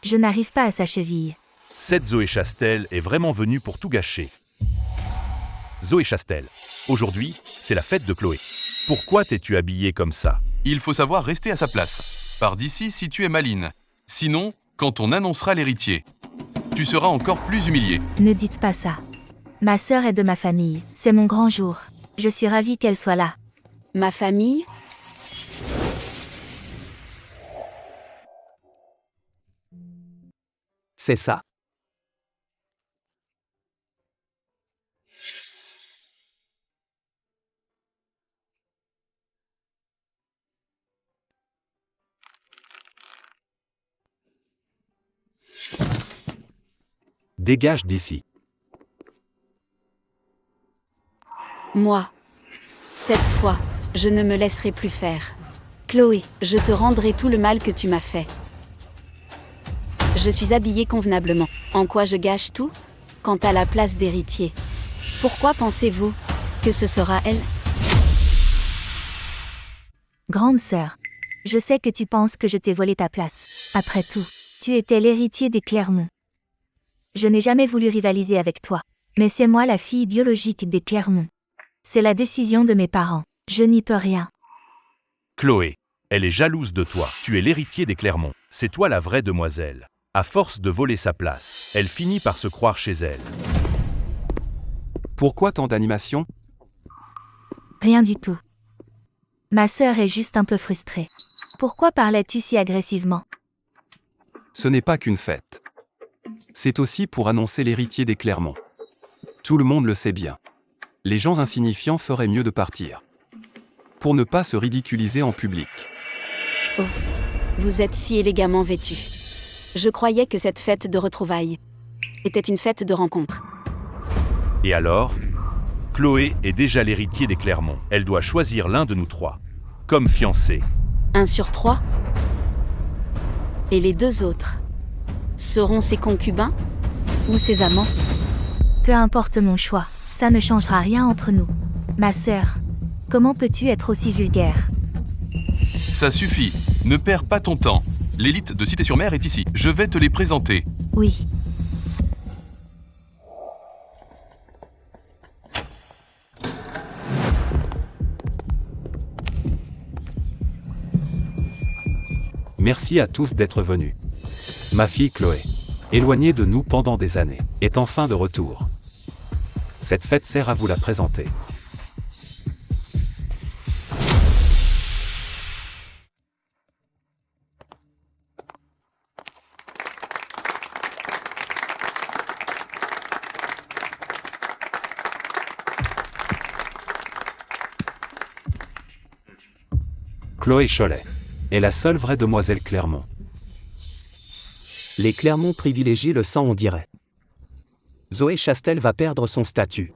Je n'arrive pas à sa cheville. Cette Zoé Chastel est vraiment venue pour tout gâcher. Zoé Chastel, aujourd'hui, c'est la fête de Chloé. Pourquoi t'es-tu habillée comme ça? Il faut savoir rester à sa place. Pars d'ici si tu es maline. Sinon, quand on annoncera l'héritier, tu seras encore plus humilié. Ne dites pas ça. Ma sœur est de ma famille. C'est mon grand jour. Je suis ravie qu'elle soit là. Ma famille? C'est ça. Dégage d'ici. Moi. Cette fois, je ne me laisserai plus faire. Chloé, je te rendrai tout le mal que tu m'as fait. Je suis habillée convenablement. En quoi je gâche tout? Quant à la place d'héritier. Pourquoi pensez-vous que ce sera elle? Grande sœur. Je sais que tu penses que je t'ai volé ta place. Après tout, tu étais l'héritier des Clermont. Je n'ai jamais voulu rivaliser avec toi. Mais c'est moi la fille biologique des Clermont. C'est la décision de mes parents. Je n'y peux rien. Chloé, elle est jalouse de toi. Tu es l'héritier des Clermont. C'est toi la vraie demoiselle. À force de voler sa place, elle finit par se croire chez elle. Pourquoi tant d'animation? Rien du tout. Ma sœur est juste un peu frustrée. Pourquoi parlais-tu si agressivement? Ce n'est pas qu'une fête. C'est aussi pour annoncer l'héritier des Clermont. Tout le monde le sait bien. Les gens insignifiants feraient mieux de partir. Pour ne pas se ridiculiser en public. Oh, vous êtes si élégamment vêtus. Je croyais que cette fête de retrouvailles était une fête de rencontre. Et alors? Chloé est déjà l'héritier des Clermont. Elle doit choisir l'un de nous trois. Comme fiancé. 1 sur 3? Et les 2 autres seront ses concubins? Ou ses amants? Peu importe mon choix, ça ne changera rien entre nous. Ma sœur, comment peux-tu être aussi vulgaire? Ça suffit, ne perds pas ton temps. L'élite de Cité-sur-Mer est ici, je vais te les présenter. Oui. Merci à tous d'être venus. Ma fille Chloé, éloignée de nous pendant des années, est enfin de retour. Cette fête sert à vous la présenter. Chloé Cholet est la seule vraie demoiselle Clermont. Les Clermont privilégient le sang, on dirait. Zoé Chastel va perdre son statut.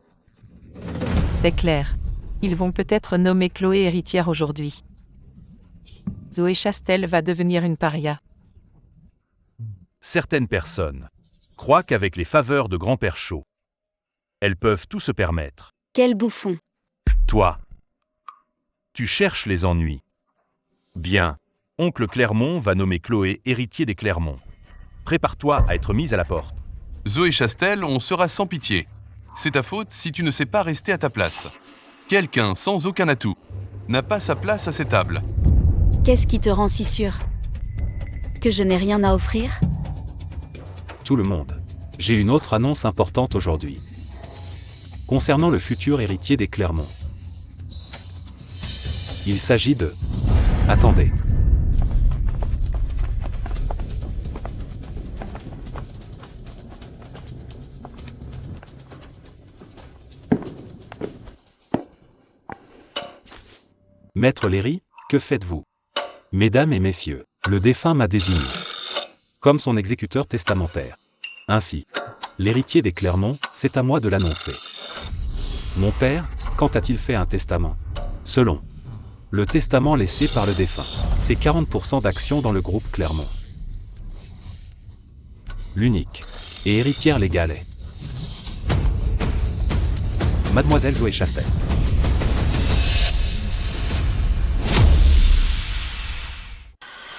C'est clair. Ils vont peut-être nommer Chloé héritière aujourd'hui. Zoé Chastel va devenir une paria. Certaines personnes croient qu'avec les faveurs de grand-père Chaud, elles peuvent tout se permettre. Quel bouffon! Toi, tu cherches les ennuis. Bien, oncle Clermont va nommer Chloé héritier des Clermont. Prépare-toi à être mise à la porte. Zoé Chastel, on sera sans pitié. C'est ta faute si tu ne sais pas rester à ta place. Quelqu'un sans aucun atout n'a pas sa place à ces tables. Qu'est-ce qui te rend si sûr? Que je n'ai rien à offrir? Tout le monde. J'ai une autre annonce importante aujourd'hui. Concernant le futur héritier des Clermont. Il s'agit de... Attendez. Maître Léry, que faites-vous? Mesdames et messieurs, le défunt m'a désigné comme son exécuteur testamentaire. Ainsi, l'héritier des Clermont, c'est à moi de l'annoncer. Mon père, quand a-t-il fait un testament? Selon le testament laissé par le défunt, c'est 40% d'actions dans le groupe Clermont. L'unique et héritière légale est Mademoiselle Zoé Chastel.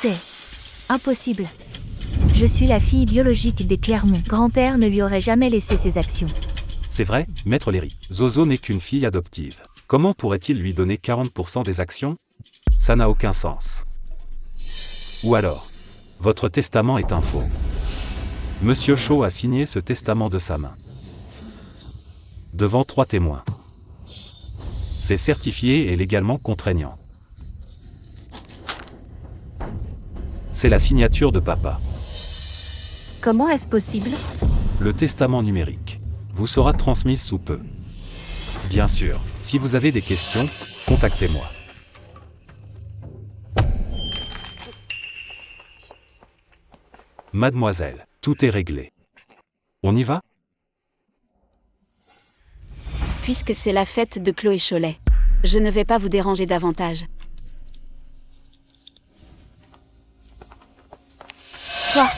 C'est impossible. Je suis la fille biologique des Clermont. Grand-père ne lui aurait jamais laissé ses actions. C'est vrai, Maître Léry. Zozo n'est qu'une fille adoptive. Comment pourrait-il lui donner 40% des actions? Ça n'a aucun sens. Ou alors, votre testament est un faux. Monsieur Chaud a signé ce testament de sa main. Devant 3 témoins. C'est certifié et légalement contraignant. C'est la signature de papa. Comment est-ce possible? Le testament numérique vous sera transmis sous peu. Bien sûr, si vous avez des questions, contactez-moi. Mademoiselle, tout est réglé. On y va? Puisque c'est la fête de Chloé Cholet, je ne vais pas vous déranger davantage. Toi,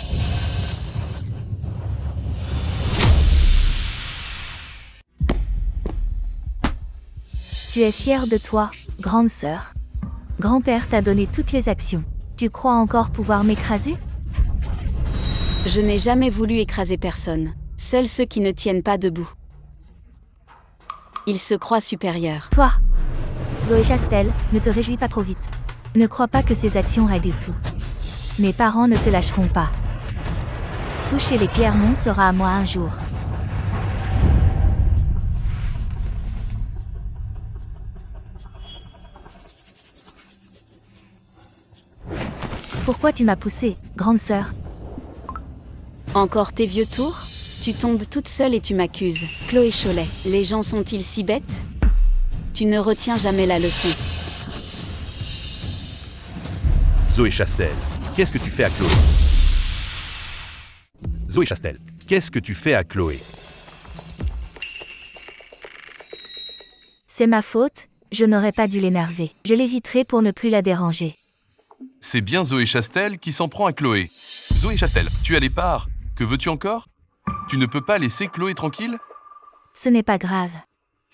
tu es fière de toi, grande sœur. Grand-père t'a donné toutes les actions. Tu crois encore pouvoir m'écraser? Je n'ai jamais voulu écraser personne, seuls ceux qui ne tiennent pas debout. Ils se croient supérieurs. Toi, Zoé Chastel, ne te réjouis pas trop vite. Ne crois pas que ces actions règlent tout. Mes parents ne te lâcheront pas. Toucher les Clermont sera à moi un jour. Pourquoi tu m'as poussée, grande sœur? Encore tes vieux tours? Tu tombes toute seule et tu m'accuses. Chloé Cholet, les gens sont-ils si bêtes? Tu ne retiens jamais la leçon. Zoé Chastel, qu'est-ce que tu fais à Chloé? Zoé Chastel, qu'est-ce que tu fais à Chloé? C'est ma faute, je n'aurais pas dû l'énerver. Je l'éviterai pour ne plus la déranger. C'est bien Zoé Chastel qui s'en prend à Chloé. Zoé Chastel, tu as les parts. Que veux-tu encore? Tu ne peux pas laisser Chloé tranquille? Ce n'est pas grave.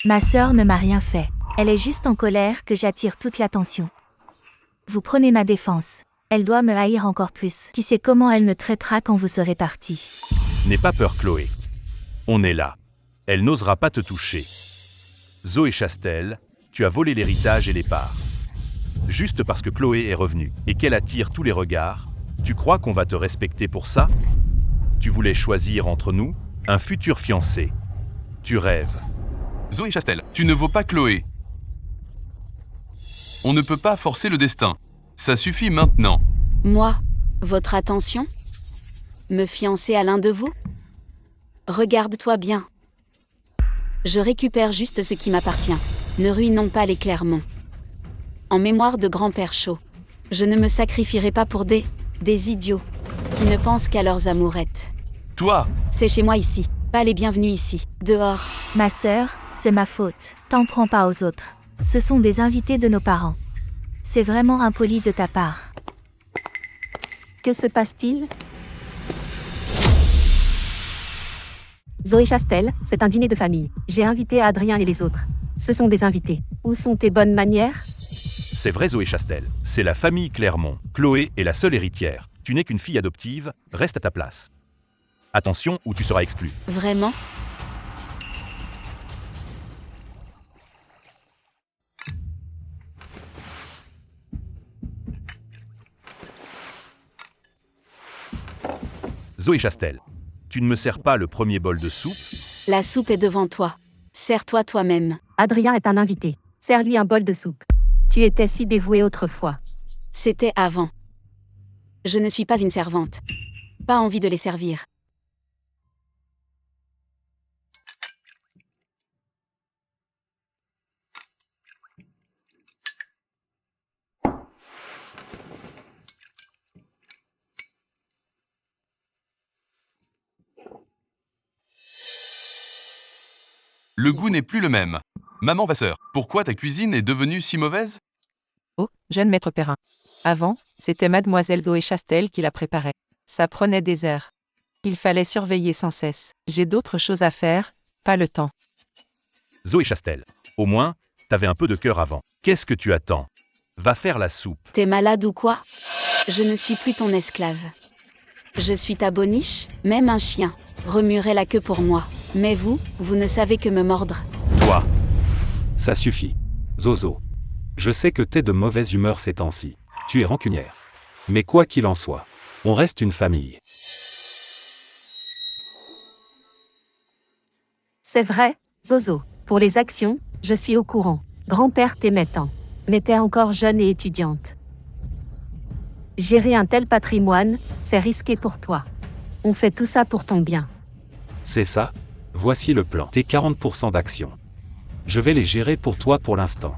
Ma sœur ne m'a rien fait. Elle est juste en colère que j'attire toute l'attention. Vous prenez ma défense. Elle doit me haïr encore plus. Qui sait comment elle me traitera quand vous serez partis? N'aie pas peur Chloé. On est là. Elle n'osera pas te toucher. Zoé Chastel, tu as volé l'héritage et les parts. Juste parce que Chloé est revenue et qu'elle attire tous les regards, tu crois qu'on va te respecter pour ça? Tu voulais choisir entre nous, un futur fiancé. Tu rêves. Zoé Chastel, tu ne vaux pas Chloé. On ne peut pas forcer le destin. Ça suffit maintenant. Moi, votre attention? Me fiancer à l'un de vous? Regarde-toi bien. Je récupère juste ce qui m'appartient. Ne ruinons pas les Clermont. En mémoire de grand-père Chaud. Je ne me sacrifierai pas pour des idiots qui ne pensent qu'à leurs amourettes. Toi! C'est chez moi ici. Pas les bienvenus ici. Dehors. Ma sœur, c'est ma faute. T'en prends pas aux autres. Ce sont des invités de nos parents. C'est vraiment impoli de ta part. Que se passe-t-il? Zoé Chastel, c'est un dîner de famille. J'ai invité Adrien et les autres. Ce sont des invités. Où sont tes bonnes manières? C'est vrai Zoé Chastel, c'est la famille Clermont. Chloé est la seule héritière. Tu n'es qu'une fille adoptive, reste à ta place. Attention ou tu seras exclu. Vraiment? Zoé Chastel, tu ne me sers pas le premier bol de soupe? La soupe est devant toi. Sers-toi toi-même. Adrien est un invité. Sers-lui un bol de soupe. Tu étais si dévouée autrefois. C'était avant. Je ne suis pas une servante. Pas envie de les servir. Le goût n'est plus le même. Maman Vasseur, pourquoi ta cuisine est devenue si mauvaise? Oh, jeune maître Perrin. Avant, c'était mademoiselle Zoé Chastel qui la préparait. Ça prenait des heures. Il fallait surveiller sans cesse. J'ai d'autres choses à faire, pas le temps. Zoé Chastel, au moins, t'avais un peu de cœur avant. Qu'est-ce que tu attends? Va faire la soupe. T'es malade ou quoi? Je ne suis plus ton esclave. Je suis ta boniche, même un chien remuerait la queue pour moi. Mais vous ne savez que me mordre. Toi, Ça suffit. Zozo. Je sais que t'es de mauvaise humeur ces temps-ci. Tu es rancunière. Mais quoi qu'il en soit, on reste une famille. C'est vrai, Zozo. Pour les actions, je suis au courant. Grand-père t'aimait tant. Mais t'es encore jeune et étudiante. Gérer un tel patrimoine, c'est risqué pour toi. On fait tout ça pour ton bien. C'est ça. Voici le plan. Tes 40% d'actions. Je vais les gérer pour toi pour l'instant.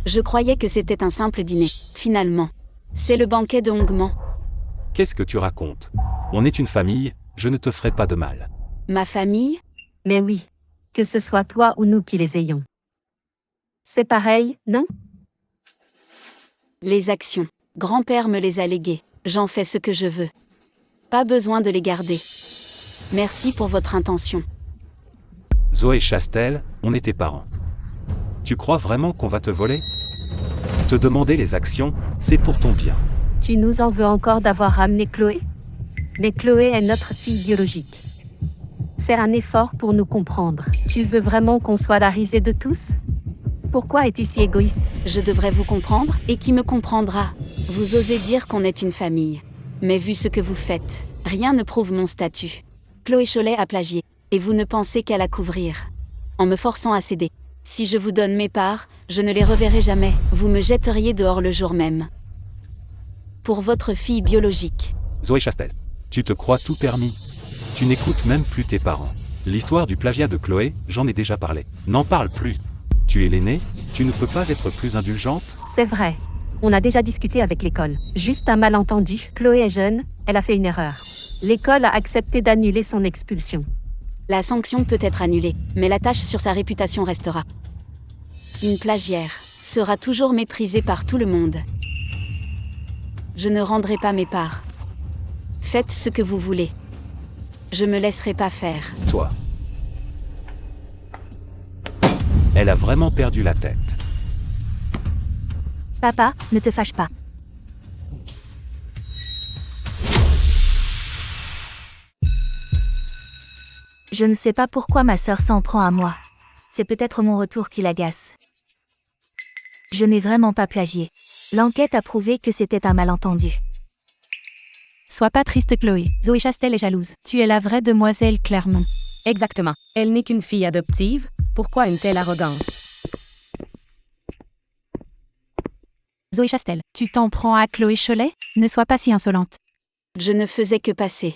Je croyais que c'était un simple dîner. Finalement, c'est le banquet de Hongman. Qu'est-ce que tu racontes? On est une famille, je ne te ferai pas de mal. Ma famille? Mais oui, que ce soit toi ou nous qui les ayons. C'est pareil, non? Les actions. Grand-père me les a léguées. J'en fais ce que je veux. Pas besoin de les garder. Merci pour votre intention. Zoé Chastel, on est tes parents. Tu crois vraiment qu'on va te voler? Te demander les actions, c'est pour ton bien. Tu nous en veux encore d'avoir ramené Chloé? Mais Chloé est notre fille biologique. Faire un effort pour nous comprendre. Tu veux vraiment qu'on soit la risée de tous? Pourquoi es-tu si égoïste? Je devrais vous comprendre, et qui me comprendra? Vous osez dire qu'on est une famille. Mais vu ce que vous faites, rien ne prouve mon statut. Chloé Cholet a plagié, et vous ne pensez qu'à la couvrir. En me forçant à céder. Si je vous donne mes parts, je ne les reverrai jamais, vous me jetteriez dehors le jour même. Pour votre fille biologique. Zoé Chastel. Tu te crois tout permis. Tu n'écoutes même plus tes parents. L'histoire du plagiat de Chloé, j'en ai déjà parlé. N'en parle plus. Tu es l'aînée, tu ne peux pas être plus indulgente? C'est vrai. On a déjà discuté avec l'école. Juste un malentendu. Chloé est jeune, elle a fait une erreur. L'école a accepté d'annuler son expulsion. La sanction peut être annulée, mais la tâche sur sa réputation restera. Une plagiaire sera toujours méprisée par tout le monde. Je ne rendrai pas mes parts. Faites ce que vous voulez. Je me laisserai pas faire. Toi. Elle a vraiment perdu la tête. Papa, ne te fâche pas. Je ne sais pas pourquoi ma sœur s'en prend à moi. C'est peut-être mon retour qui l'agace. Je n'ai vraiment pas plagié. L'enquête a prouvé que c'était un malentendu. Sois pas triste, Chloé. Zoé Chastel est jalouse. Tu es la vraie demoiselle Clermont. Exactement. Elle n'est qu'une fille adoptive. Pourquoi une telle arrogance? Zoé Chastel, tu t'en prends à Chloé Cholet? Ne sois pas si insolente. Je ne faisais que passer.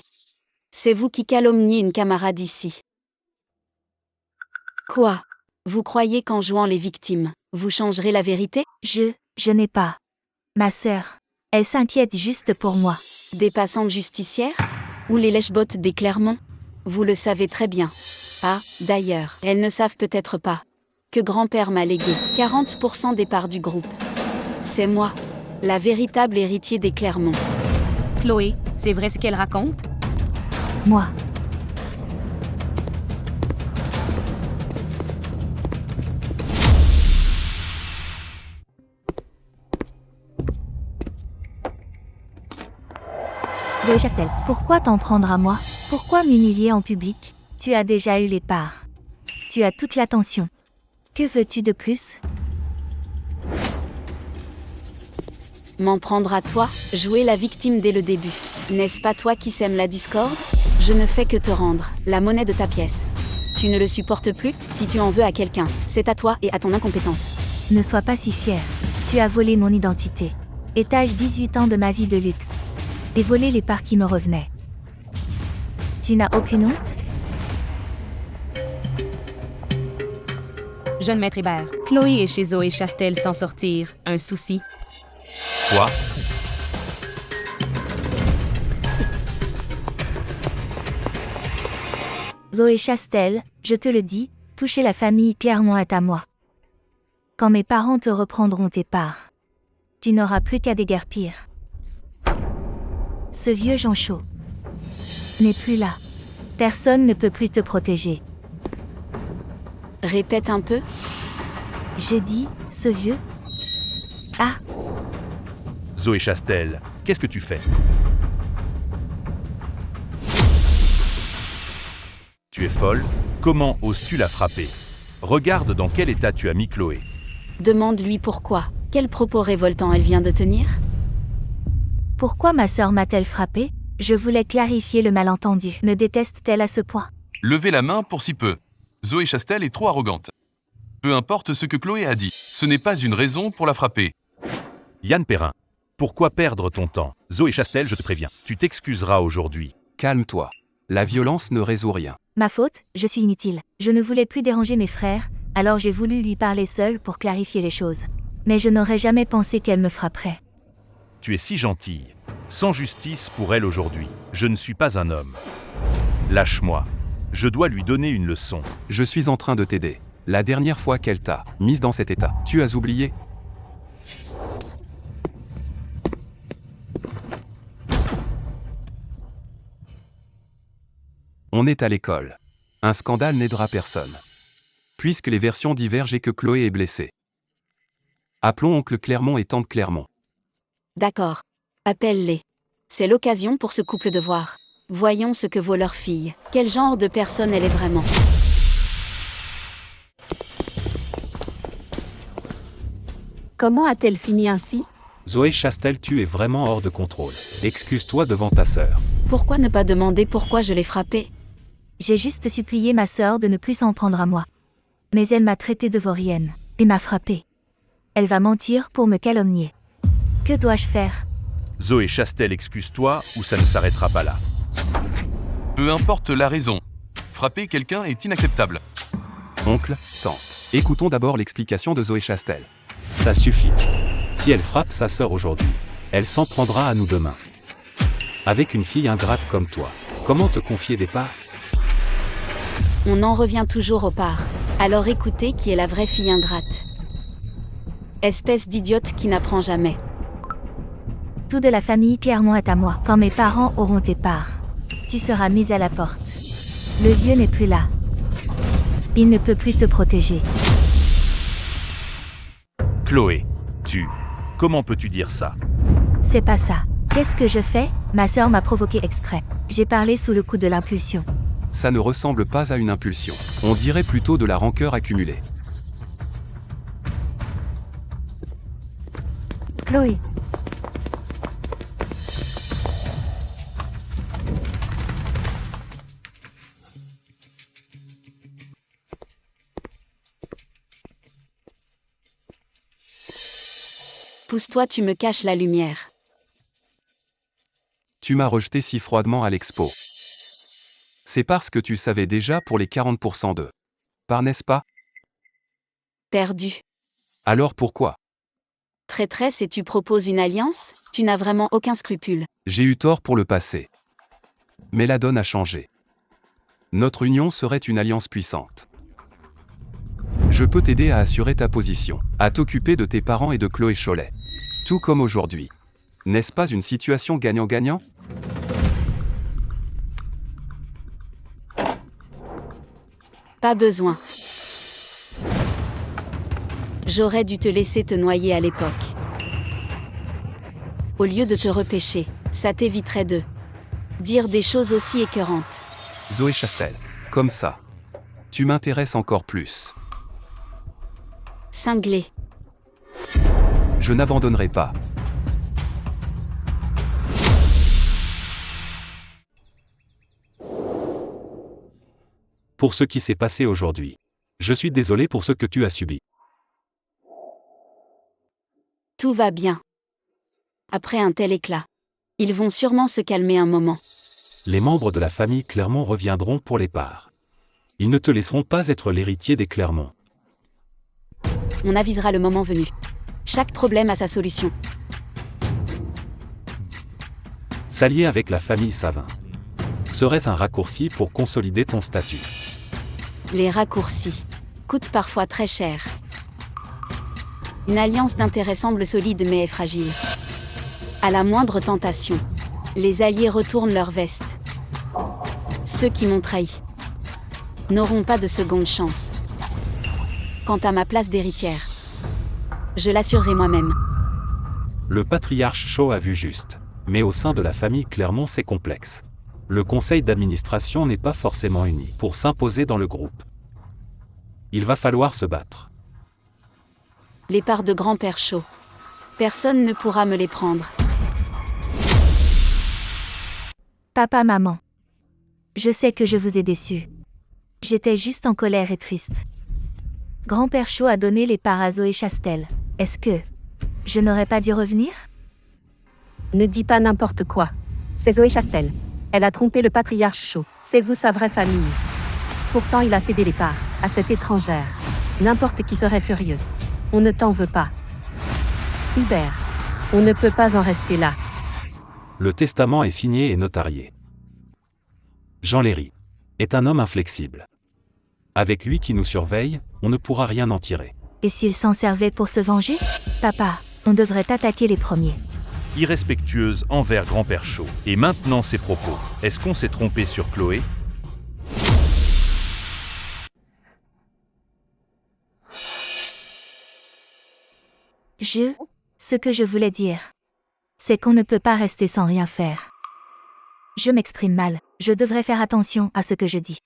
C'est vous qui calomniez une camarade ici. Quoi? Vous croyez qu'en jouant les victimes, vous changerez la vérité? Je n'ai pas. Ma sœur, elle s'inquiète juste pour moi. Des passantes justicières? Ou les lèche-bottes des Clermont? Vous le savez très bien. Ah, d'ailleurs, elles ne savent peut-être pas que grand-père m'a légué 40% des parts du groupe. C'est moi, la véritable héritier des Clermont. Chloé, c'est vrai ce qu'elle raconte? Moi. Zoé Chastel, pourquoi t'en prendre à moi? Pourquoi m'humilier en public? Tu as déjà eu les parts. Tu as toute l'attention. Que veux-tu de plus? M'en prendre à toi, jouer la victime dès le début. N'est-ce pas toi qui sème la discorde? Je ne fais que te rendre la monnaie de ta pièce. Tu ne le supportes plus? Si tu en veux à quelqu'un, c'est à toi et à ton incompétence. Ne sois pas si fier. Tu as volé mon identité. Étage 18 ans de ma vie de luxe. Et volé les parts qui me revenaient. Tu n'as aucune honte? Jeune maître Hébert, Chloé et chez Zoé Chastel s'en sortir. Un souci? Quoi? Zoé Chastel, je te le dis, toucher la famille Clermont est à moi. Quand mes parents te reprendront tes parts, tu n'auras plus qu'à déguerpir. Ce vieux Jean Chaud n'est plus là. Personne ne peut plus te protéger. Répète un peu. J'ai dit, ce vieux. Ah, Zoé Chastel, qu'est-ce que tu fais? Tu es folle? Comment oses-tu la frapper? Regarde dans quel état tu as mis Chloé. Demande-lui pourquoi. Quels propos révoltants elle vient de tenir? pourquoi ma sœur m'a-t-elle frappé? Je voulais clarifier le malentendu. Me déteste-t-elle à ce point? Levez la main pour si peu. Zoé Chastel est trop arrogante. Peu importe ce que Chloé a dit, ce n'est pas une raison pour la frapper. Yann Perrin, pourquoi perdre ton temps? Zoé Chastel, je te préviens, tu t'excuseras aujourd'hui. Calme-toi. La violence ne résout rien. Ma faute, je suis inutile. Je ne voulais plus déranger mes frères, alors j'ai voulu lui parler seule pour clarifier les choses. Mais je n'aurais jamais pensé qu'elle me frapperait. Tu es si gentille. Sans justice pour elle aujourd'hui. Je ne suis pas un homme. Lâche-moi. Je dois lui donner une leçon. Je suis en train de t'aider. La dernière fois qu'elle t'a mise dans cet état, tu as oublié? On est à l'école. Un scandale n'aidera personne. Puisque les versions divergent et que Chloé est blessée. Appelons oncle Clermont et tante Clermont. D'accord. Appelle-les. C'est l'occasion pour ce couple de voir. Voyons ce que vaut leur fille. Quel genre de personne elle est vraiment. Comment a-t-elle fini ainsi? Zoé Chastel, tu es vraiment hors de contrôle. Excuse-toi devant ta sœur. Pourquoi ne pas demander pourquoi je l'ai frappée? J'ai juste supplié ma sœur de ne plus s'en prendre à moi. Mais elle m'a traité de vaurienne et m'a frappée. Elle va mentir pour me calomnier. Que dois-je faire? Zoé Chastel, excuse-toi ou ça ne s'arrêtera pas là. Peu importe la raison. Frapper quelqu'un est inacceptable. Oncle, tante. Écoutons d'abord l'explication de Zoé Chastel. Ça suffit. Si elle frappe sa sœur aujourd'hui, elle s'en prendra à nous demain. Avec une fille ingrate comme toi, comment te confier des parts? On en revient toujours aux parts. Alors écoutez qui est la vraie fille ingrate. Espèce d'idiote qui n'apprend jamais. Tout de la famille Clermont est à moi. Quand mes parents auront tes parts, tu seras mise à la porte. Le vieux n'est plus là. Il ne peut plus te protéger. Chloé, comment peux-tu dire ça? C'est pas ça. Qu'est-ce que je fais? Ma sœur m'a provoqué exprès. J'ai parlé sous le coup de l'impulsion. Ça ne ressemble pas à une impulsion. On dirait plutôt de la rancœur accumulée. Chloé. Pousse-toi, tu me caches la lumière. Tu m'as rejeté si froidement à l'expo. C'est parce que tu savais déjà pour les 40% de part, n'est-ce pas? Perdu. Alors pourquoi? Traîtresse et tu proposes une alliance? Tu n'as vraiment aucun scrupule. J'ai eu tort pour le passé. Mais la donne a changé. Notre union serait une alliance puissante. Je peux t'aider à assurer ta position, à t'occuper de tes parents et de Chloé Cholet. Tout comme aujourd'hui. N'est-ce pas une situation gagnant-gagnant? Pas besoin. J'aurais dû te laisser te noyer à l'époque. Au lieu de te repêcher, ça t'éviterait de dire des choses aussi écœurantes. Zoé Chastel, comme ça. Tu m'intéresses encore plus. Cinglé. Je n'abandonnerai pas. Pour ce qui s'est passé aujourd'hui. Je suis désolé pour ce que tu as subi. Tout va bien. Après un tel éclat, ils vont sûrement se calmer un moment. Les membres de la famille Clermont reviendront pour les parts. Ils ne te laisseront pas être l'héritier des Clermont. On avisera le moment venu. Chaque problème a sa solution. S'allier avec la famille Savin serait un raccourci pour consolider ton statut. Les raccourcis coûtent parfois très cher. Une alliance d'intérêt semble solide mais est fragile. À la moindre tentation, les alliés retournent leur veste. Ceux qui m'ont trahi n'auront pas de seconde chance. Quant à ma place d'héritière, je l'assurerai moi-même. Le patriarche Shaw a vu juste. Mais au sein de la famille Clermont c'est complexe. Le conseil d'administration n'est pas forcément uni pour s'imposer dans le groupe. Il va falloir se battre. Les parts de grand-père Shaw. Personne ne pourra me les prendre. Papa, maman. Je sais que je vous ai déçus. J'étais juste en colère et triste. Grand-père Shaw a donné les parts à Zoé Chastel. Est-ce que je n'aurais pas dû revenir? Ne dis pas n'importe quoi. C'est Zoé Chastel. Elle a trompé le patriarche Shaw. C'est vous sa vraie famille. Pourtant il a cédé les parts à cette étrangère. N'importe qui serait furieux. On ne t'en veut pas. Hubert, on ne peut pas en rester là. Le testament est signé et notarié. Jean Léry est un homme inflexible. Avec lui qui nous surveille, on ne pourra rien en tirer. Et s'il s'en servait pour se venger? Papa, on devrait attaquer les premiers. Irrespectueuse envers grand-père Shaw. Et maintenant ses propos. Est-ce qu'on s'est trompé sur Chloé? Ce que je voulais dire, c'est qu'on ne peut pas rester sans rien faire. Je m'exprime mal, je devrais faire attention à ce que je dis.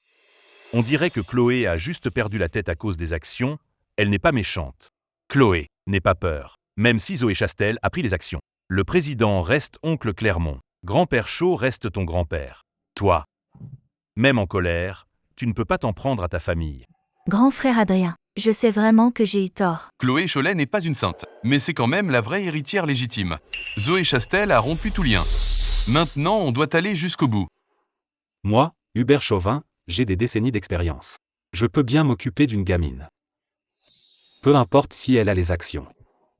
On dirait que Chloé a juste perdu la tête à cause des actions, elle n'est pas méchante. Chloé, n'aie pas peur, même si Zoé Chastel a pris les actions. Le président reste oncle Clermont, grand-père Shaw reste ton grand-père. Toi, même en colère, tu ne peux pas t'en prendre à ta famille. Grand frère Adrien, je sais vraiment que j'ai eu tort. Chloé Cholet n'est pas une sainte, mais c'est quand même la vraie héritière légitime. Zoé Chastel a rompu tout lien. Maintenant, on doit aller jusqu'au bout. Moi, Hubert Chauvin, j'ai des décennies d'expérience. Je peux bien m'occuper d'une gamine. Peu importe si elle a les actions.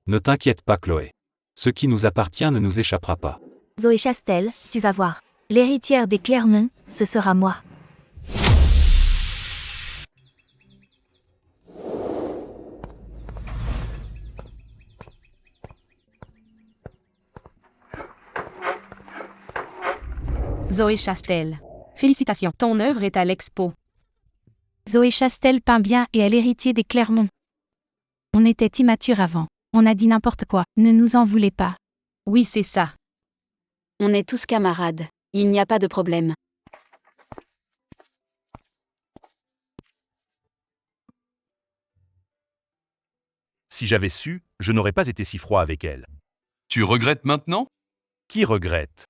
Ne t'inquiète pas, Chloé. Ce qui nous appartient ne nous échappera pas. Zoé Chastel, tu vas voir. L'héritière des Clermont, ce sera moi. Zoé Chastel. Félicitations, ton œuvre est à l'expo. Zoé Chastel peint bien et est l'héritier des Clermont. On était immature avant. On a dit n'importe quoi. Ne nous en voulez pas. Oui, c'est ça. On est tous camarades. Il n'y a pas de problème. Si j'avais su, je n'aurais pas été si froid avec elle. Tu regrettes maintenant? Qui regrette?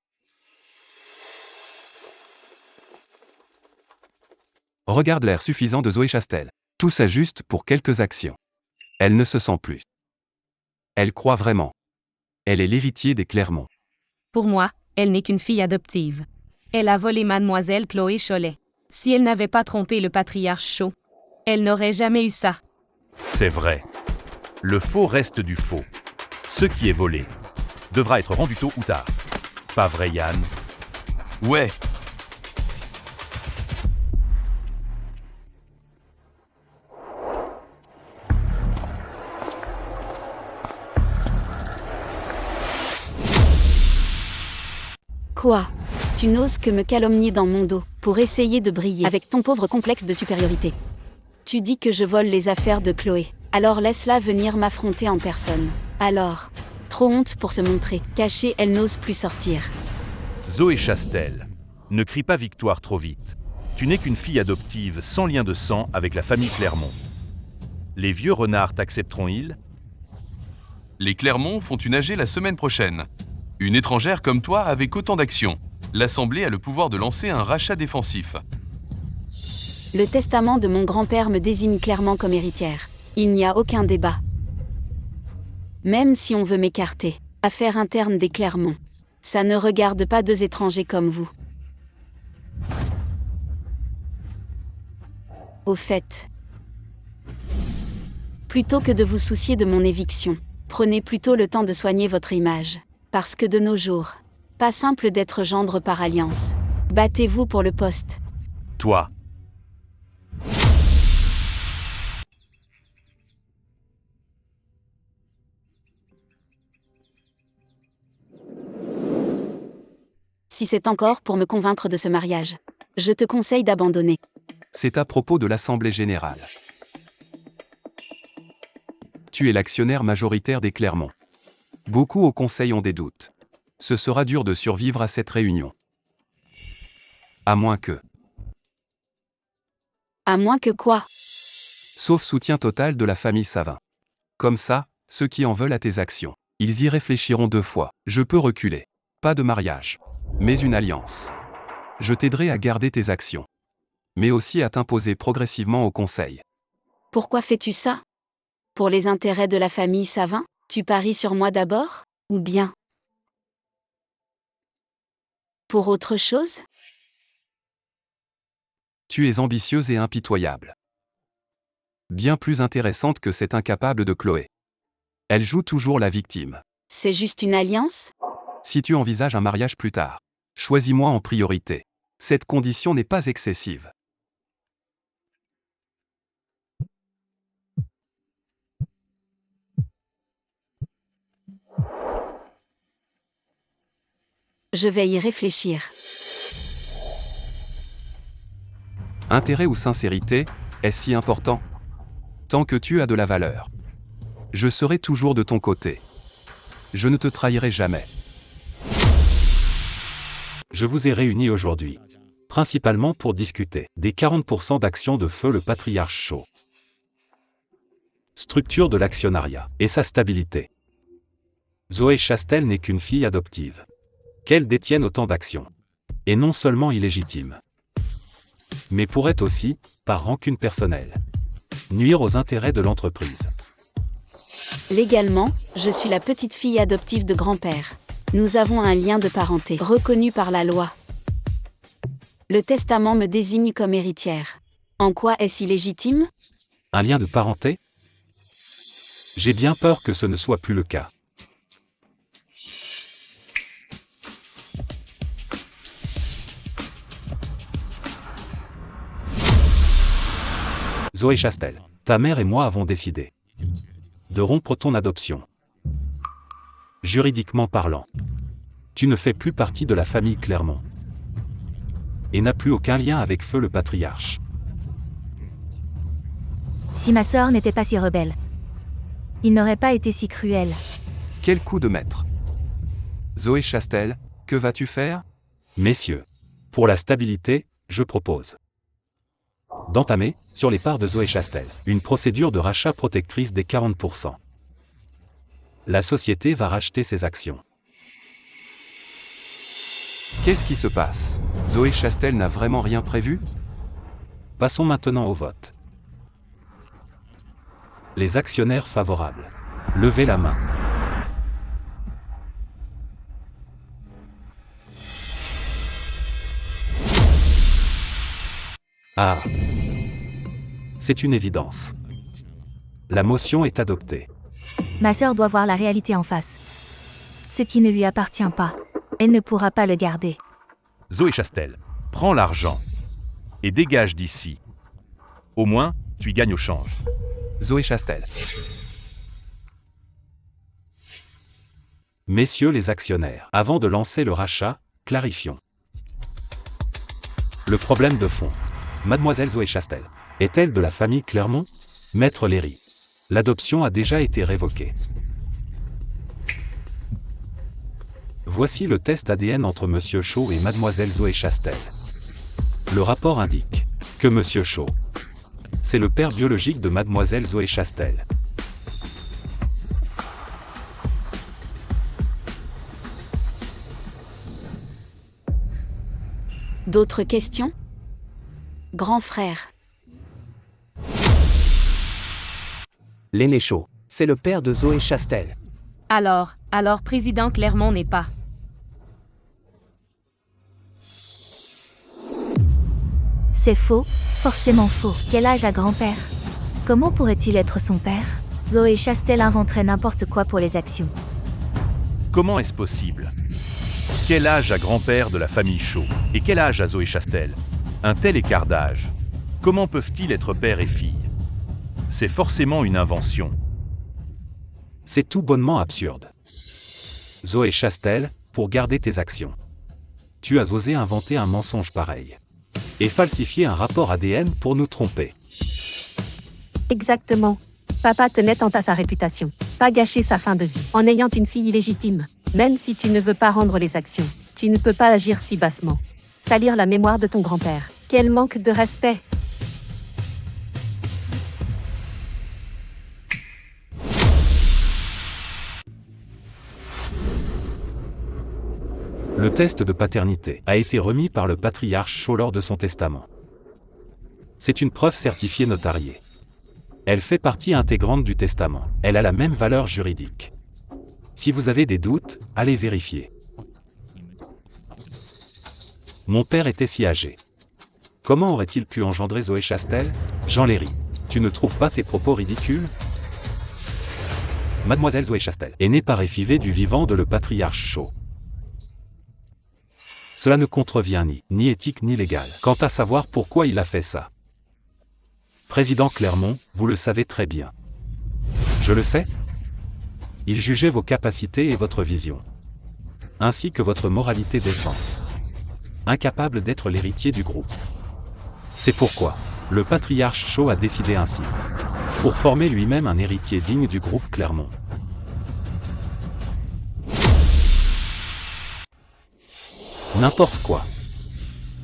Regarde l'air suffisant de Zoé Chastel. Tout s'ajuste pour quelques actions. Elle ne se sent plus. Elle croit vraiment. Elle est l'héritier des Clermont. Pour moi, elle n'est qu'une fille adoptive. Elle a volé mademoiselle Chloé Cholet. Si elle n'avait pas trompé le patriarche Shaw, elle n'aurait jamais eu ça. C'est vrai. Le faux reste du faux. Ce qui est volé devra être rendu tôt ou tard. Pas vrai, Yann? Ouais. Quoi? Tu n'oses que me calomnier dans mon dos, pour essayer de briller avec ton pauvre complexe de supériorité. Tu dis que je vole les affaires de Chloé, alors laisse-la venir m'affronter en personne. Alors, trop honte pour se montrer, cachée, elle n'ose plus sortir. Zoé Chastel, ne crie pas victoire trop vite. Tu n'es qu'une fille adoptive sans lien de sang avec la famille Clermont. Les vieux renards t'accepteront-ils? Les Clermont font une AG la semaine prochaine. Une étrangère comme toi avec autant d'actions. L'Assemblée a le pouvoir de lancer un rachat défensif. Le testament de mon grand-père me désigne clairement comme héritière. Il n'y a aucun débat. Même si on veut m'écarter, affaire interne des Clermont. Ça ne regarde pas deux étrangers comme vous. Au fait, plutôt que de vous soucier de mon éviction, prenez plutôt le temps de soigner votre image. Parce que de nos jours, pas simple d'être gendre par alliance. Battez-vous pour le poste. Toi. Si c'est encore pour me convaincre de ce mariage, je te conseille d'abandonner. C'est à propos de l'Assemblée générale. Tu es l'actionnaire majoritaire des Clermont. Beaucoup au Conseil ont des doutes. Ce sera dur de survivre à cette réunion. À moins que... À moins que quoi? Sauf soutien total de la famille Savin. Comme ça, ceux qui en veulent à tes actions, ils y réfléchiront 2 fois. Je peux reculer. Pas de mariage. Mais une alliance. Je t'aiderai à garder tes actions. Mais aussi à t'imposer progressivement au Conseil. Pourquoi fais-tu ça? Pour les intérêts de la famille Savin? Tu paries sur moi d'abord? Ou bien pour autre chose? Tu es ambitieuse et impitoyable. Bien plus intéressante que cette incapable de Chloé. Elle joue toujours la victime. C'est juste une alliance? Si tu envisages un mariage plus tard, choisis-moi en priorité. Cette condition n'est pas excessive. Je vais y réfléchir. Intérêt ou sincérité, est-ce si important? Tant que tu as de la valeur. Je serai toujours de ton côté. Je ne te trahirai jamais. Je vous ai réunis aujourd'hui, principalement pour discuter des 40% d'actions de feu le patriarche Shaw. Structure de l'actionnariat et sa stabilité. Zoé Chastel n'est qu'une fille adoptive. Qu'elle détienne autant d'actions. Et non seulement illégitime. Mais pourrait aussi, par rancune personnelle, nuire aux intérêts de l'entreprise. Légalement, je suis la petite fille adoptive de grand-père. Nous avons un lien de parenté reconnu par la loi. Le testament me désigne comme héritière. En quoi est-ce illégitime? Un lien de parenté? J'ai bien peur que ce ne soit plus le cas. Zoé Chastel, ta mère et moi avons décidé de rompre ton adoption. Juridiquement parlant, tu ne fais plus partie de la famille Clermont et n'as plus aucun lien avec Feu le patriarche. Si ma sœur n'était pas si rebelle, il n'aurait pas été si cruel. Quel coup de maître! Zoé Chastel, que vas-tu faire? Messieurs, pour la stabilité, je propose d'entamer, sur les parts de Zoé Chastel, une procédure de rachat protectrice des 40%. La société va racheter ses actions. Qu'est-ce qui se passe? Zoé Chastel n'a vraiment rien prévu? Passons maintenant au vote. Les actionnaires favorables. Levez la main. Ah! C'est une évidence. La motion est adoptée. Ma sœur doit voir la réalité en face. Ce qui ne lui appartient pas, elle ne pourra pas le garder. Zoé Chastel, prends l'argent et dégage d'ici. Au moins, tu y gagnes au change. Zoé Chastel. Messieurs les actionnaires, avant de lancer le rachat, clarifions le problème de fond. Mademoiselle Zoé Chastel est-elle de la famille Clermont? Maître Léry, l'adoption a déjà été révoquée. Voici le test ADN entre Monsieur Chaud et Mademoiselle Zoé Chastel. Le rapport indique que Monsieur Chaud, c'est le père biologique de Mademoiselle Zoé Chastel. D'autres questions? Grand frère. L'aîné Chaud, c'est le père de Zoé Chastel. Alors, président Clermont n'est pas. C'est faux, forcément faux. Quel âge a grand-père? Comment pourrait-il être son père? Zoé Chastel inventerait n'importe quoi pour les actions. Comment est-ce possible? Quel âge a grand-père de la famille Chaud? Et quel âge a Zoé Chastel? Un tel écart d'âge. Comment peuvent-ils être père et fille? C'est forcément une invention. C'est tout bonnement absurde. Zoé Chastel, pour garder tes actions, tu as osé inventer un mensonge pareil. Et falsifier un rapport ADN pour nous tromper. Exactement. Papa tenait tant à sa réputation. Pas gâcher sa fin de vie en ayant une fille illégitime. Même si tu ne veux pas rendre les actions, tu ne peux pas agir si bassement. Salir la mémoire de ton grand-père. Quel manque de respect! Le test de paternité a été remis par le patriarche Chaud lors de son testament. C'est une preuve certifiée notariée. Elle fait partie intégrante du testament. Elle a la même valeur juridique. Si vous avez des doutes, allez vérifier. Mon père était si âgé. Comment aurait-il pu engendrer Zoé Chastel? Jean Léry, tu ne trouves pas tes propos ridicules? Mademoiselle Zoé Chastel est née par effivée du vivant de le patriarche Chaud. Cela ne contrevient ni éthique ni légal. Quant à savoir pourquoi il a fait ça. Président Clermont, vous le savez très bien. Je le sais. Il jugeait vos capacités et votre vision, ainsi que votre moralité décente. Incapable d'être l'héritier du groupe. C'est pourquoi le patriarche Chaud a décidé ainsi, pour former lui-même un héritier digne du groupe Clermont. N'importe quoi.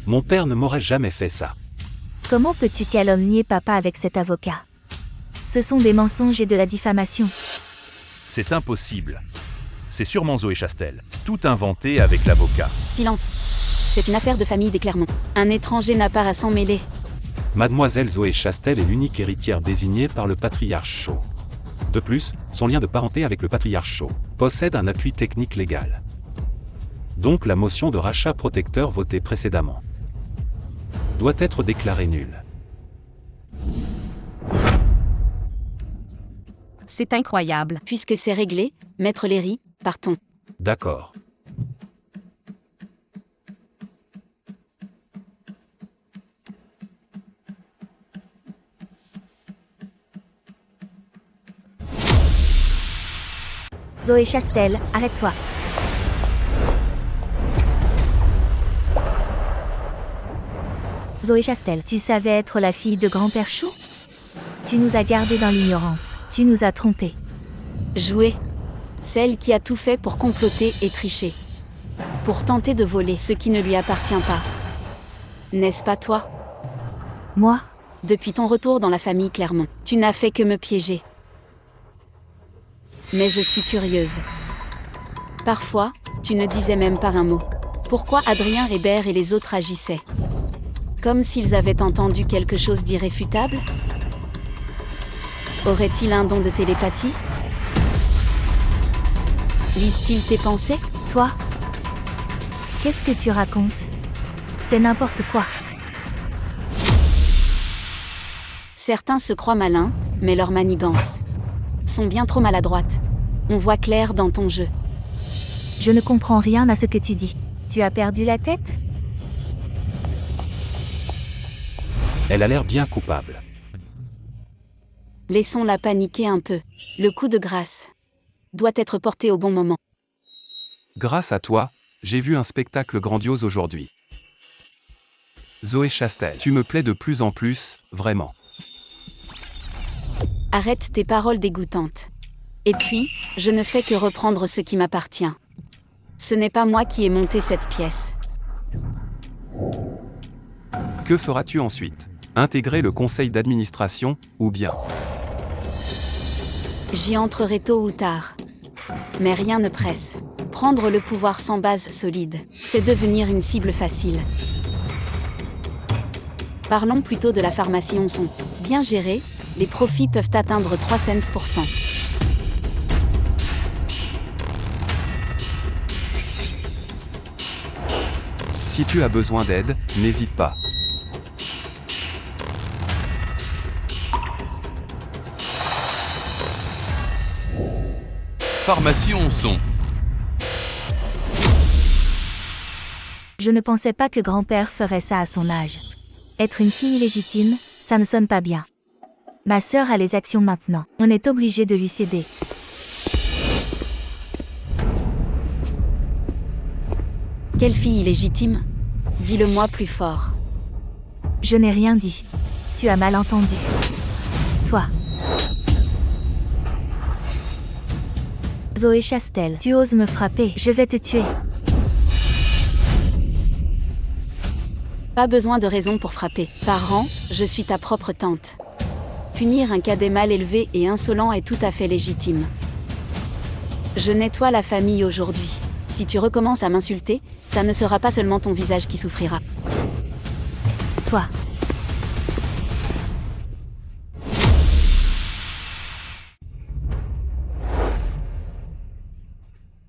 Mon père ne m'aurait jamais fait ça. Comment peux-tu calomnier papa avec cet avocat? Ce sont des mensonges et de la diffamation. C'est impossible. C'est sûrement Zoé Chastel, tout inventé avec l'avocat. Silence. C'est une affaire de famille des Clermont. Un étranger n'a pas à s'en mêler. Mademoiselle Zoé Chastel est l'unique héritière désignée par le patriarche Shaw. De plus, son lien de parenté avec le patriarche Shaw possède un appui technique légal. Donc la motion de rachat protecteur votée précédemment doit être déclarée nulle. C'est incroyable. Puisque c'est réglé, Maître Léry, partons. D'accord. Zoé Chastel, arrête-toi. Zoé Chastel, tu savais être la fille de grand-père Shaw? Tu nous as gardés dans l'ignorance. Tu nous as trompés. Jouer. Celle qui a tout fait pour comploter et tricher. Pour tenter de voler ce qui ne lui appartient pas. N'est-ce pas toi? Moi? Depuis ton retour dans la famille Clermont, tu n'as fait que me piéger. Mais je suis curieuse. Parfois, tu ne disais même pas un mot. Pourquoi Adrien Hébert et les autres agissaient? Comme s'ils avaient entendu quelque chose d'irréfutable? Aurait-il un don de télépathie? Lisent-ils tes pensées? Toi? Qu'est-ce que tu racontes? C'est n'importe quoi. Certains se croient malins, mais leurs manigances sont bien trop maladroites. On voit clair dans ton jeu. Je ne comprends rien à ce que tu dis. Tu as perdu la tête? Elle a l'air bien coupable. Laissons-la paniquer un peu. Le coup de grâce doit être porté au bon moment. Grâce à toi, j'ai vu un spectacle grandiose aujourd'hui. Zoé Chastel, tu me plais de plus en plus, vraiment. Arrête tes paroles dégoûtantes. Et puis, je ne fais que reprendre ce qui m'appartient. Ce n'est pas moi qui ai monté cette pièce. Que feras-tu ensuite? Intégrer le conseil d'administration, ou bien? J'y entrerai tôt ou tard. Mais rien ne presse. Prendre le pouvoir sans base solide, c'est devenir une cible facile. Parlons plutôt de la pharmacie Onson. Bien gérée, les profits peuvent atteindre 3 cents pour cent. Si tu as besoin d'aide, n'hésite pas. Pharmacie Onson. Je ne pensais pas que grand-père ferait ça à son âge. Être une fille illégitime, ça ne sonne pas bien. Ma sœur a les actions maintenant. On est obligé de lui céder. Quelle fille illégitime? Dis-le-moi plus fort. Je n'ai rien dit. Tu as mal entendu. Toi. Zoé Chastel, tu oses me frapper, je vais te tuer. Pas besoin de raison pour frapper. Par rang, je suis ta propre tante. Punir un cadet mal élevé et insolent est tout à fait légitime. Je nettoie la famille aujourd'hui. Si tu recommences à m'insulter, ça ne sera pas seulement ton visage qui souffrira. Toi.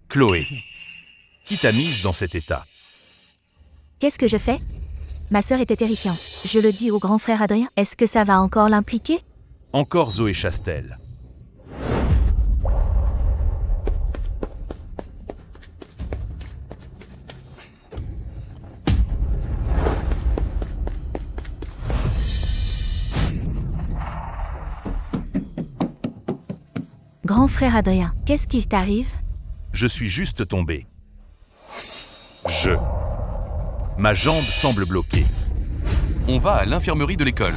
Chloé. Qui t'a mise dans cet état? Qu'est-ce que je fais? Ma sœur était terrifiante. Je le dis au grand frère Adrien. Est-ce que ça va encore l'impliquer? Encore Zoé Chastel. Grand frère Adrien, qu'est-ce qui t'arrive? Je suis juste tombé. Ma jambe semble bloquée. On va à l'infirmerie de l'école.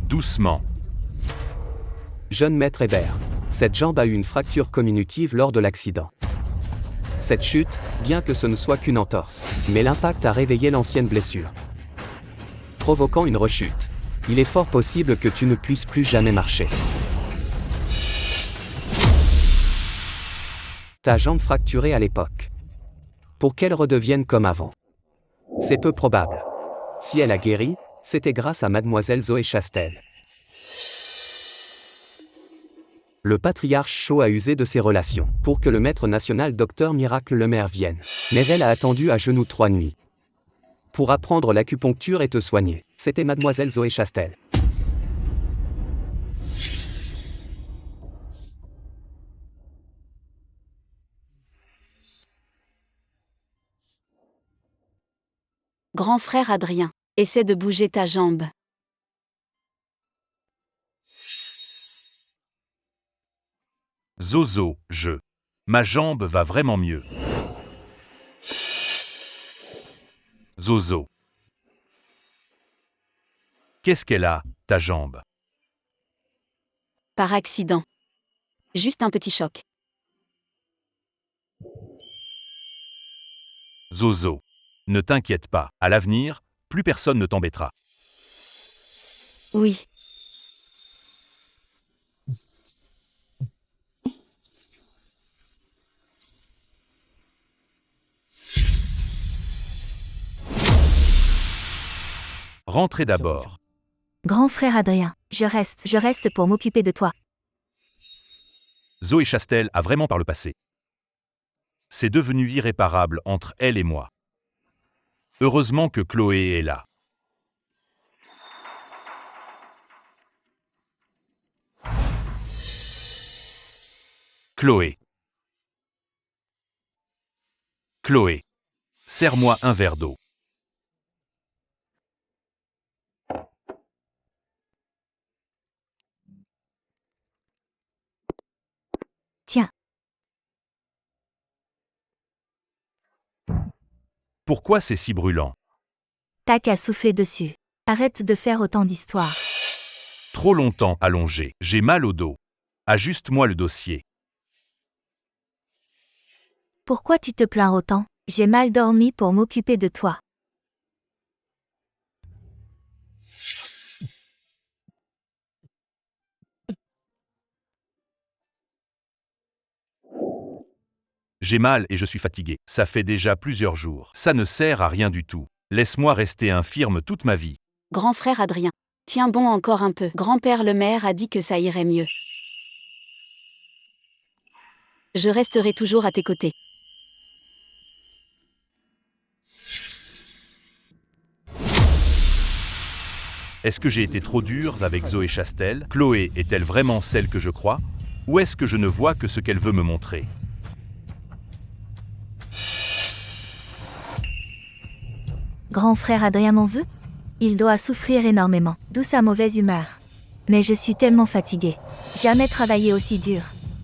Doucement. Jeune maître Hébert. Cette jambe a eu une fracture comminutive lors de l'accident. Cette chute, bien que ce ne soit qu'une entorse, mais l'impact a réveillé l'ancienne blessure, provoquant une rechute. Il est fort possible que tu ne puisses plus jamais marcher. Ta jambe fracturée à l'époque. Pour qu'elle redevienne comme avant. C'est peu probable. Si elle a guéri, C'était grâce à mademoiselle Zoé Chastel. Le patriarche Shaw a usé de ses relations pour que le maître national Dr Miracle Lemaire vienne. Mais elle a attendu à genoux 3 nuits. Pour apprendre l'acupuncture et te soigner, c'était mademoiselle Zoé Chastel. Grand frère Adrien, essaie de bouger ta jambe. Zozo, ma jambe va vraiment mieux. Zozo. Qu'est-ce qu'elle a, ta jambe? Par accident. Juste un petit choc. Zozo. Ne t'inquiète pas, à l'avenir, plus personne ne t'embêtera. Oui. Rentrez d'abord. Grand frère Adrien, je reste pour m'occuper de toi. Zoé Chastel a vraiment par le passé. C'est devenu irréparable entre elle et moi. Heureusement que Chloé est là. Chloé. Chloé. Serre-moi un verre d'eau. Tiens. Pourquoi c'est si brûlant? T'as qu'à souffler dessus. Arrête de faire autant d'histoires. Trop longtemps allongé, j'ai mal au dos. Ajuste-moi le dossier. Pourquoi tu te plains autant? J'ai mal dormi pour m'occuper de toi. J'ai mal et je suis fatigué. Ça fait déjà plusieurs jours. Ça ne sert à rien du tout. Laisse-moi rester infirme toute ma vie. Grand frère Adrien. Tiens bon encore un peu. Grand-père Lemaire a dit que ça irait mieux. Je resterai toujours à tes côtés. Est-ce que j'ai été trop dur avec Zoé Chastel? Chloé est-elle vraiment celle que je crois? Ou est-ce que je ne vois que ce qu'elle veut me montrer? Grand frère Adrien m'en veut? Il doit souffrir énormément, d'où sa mauvaise humeur. Mais je suis tellement fatiguée. Jamais travaillé aussi dur.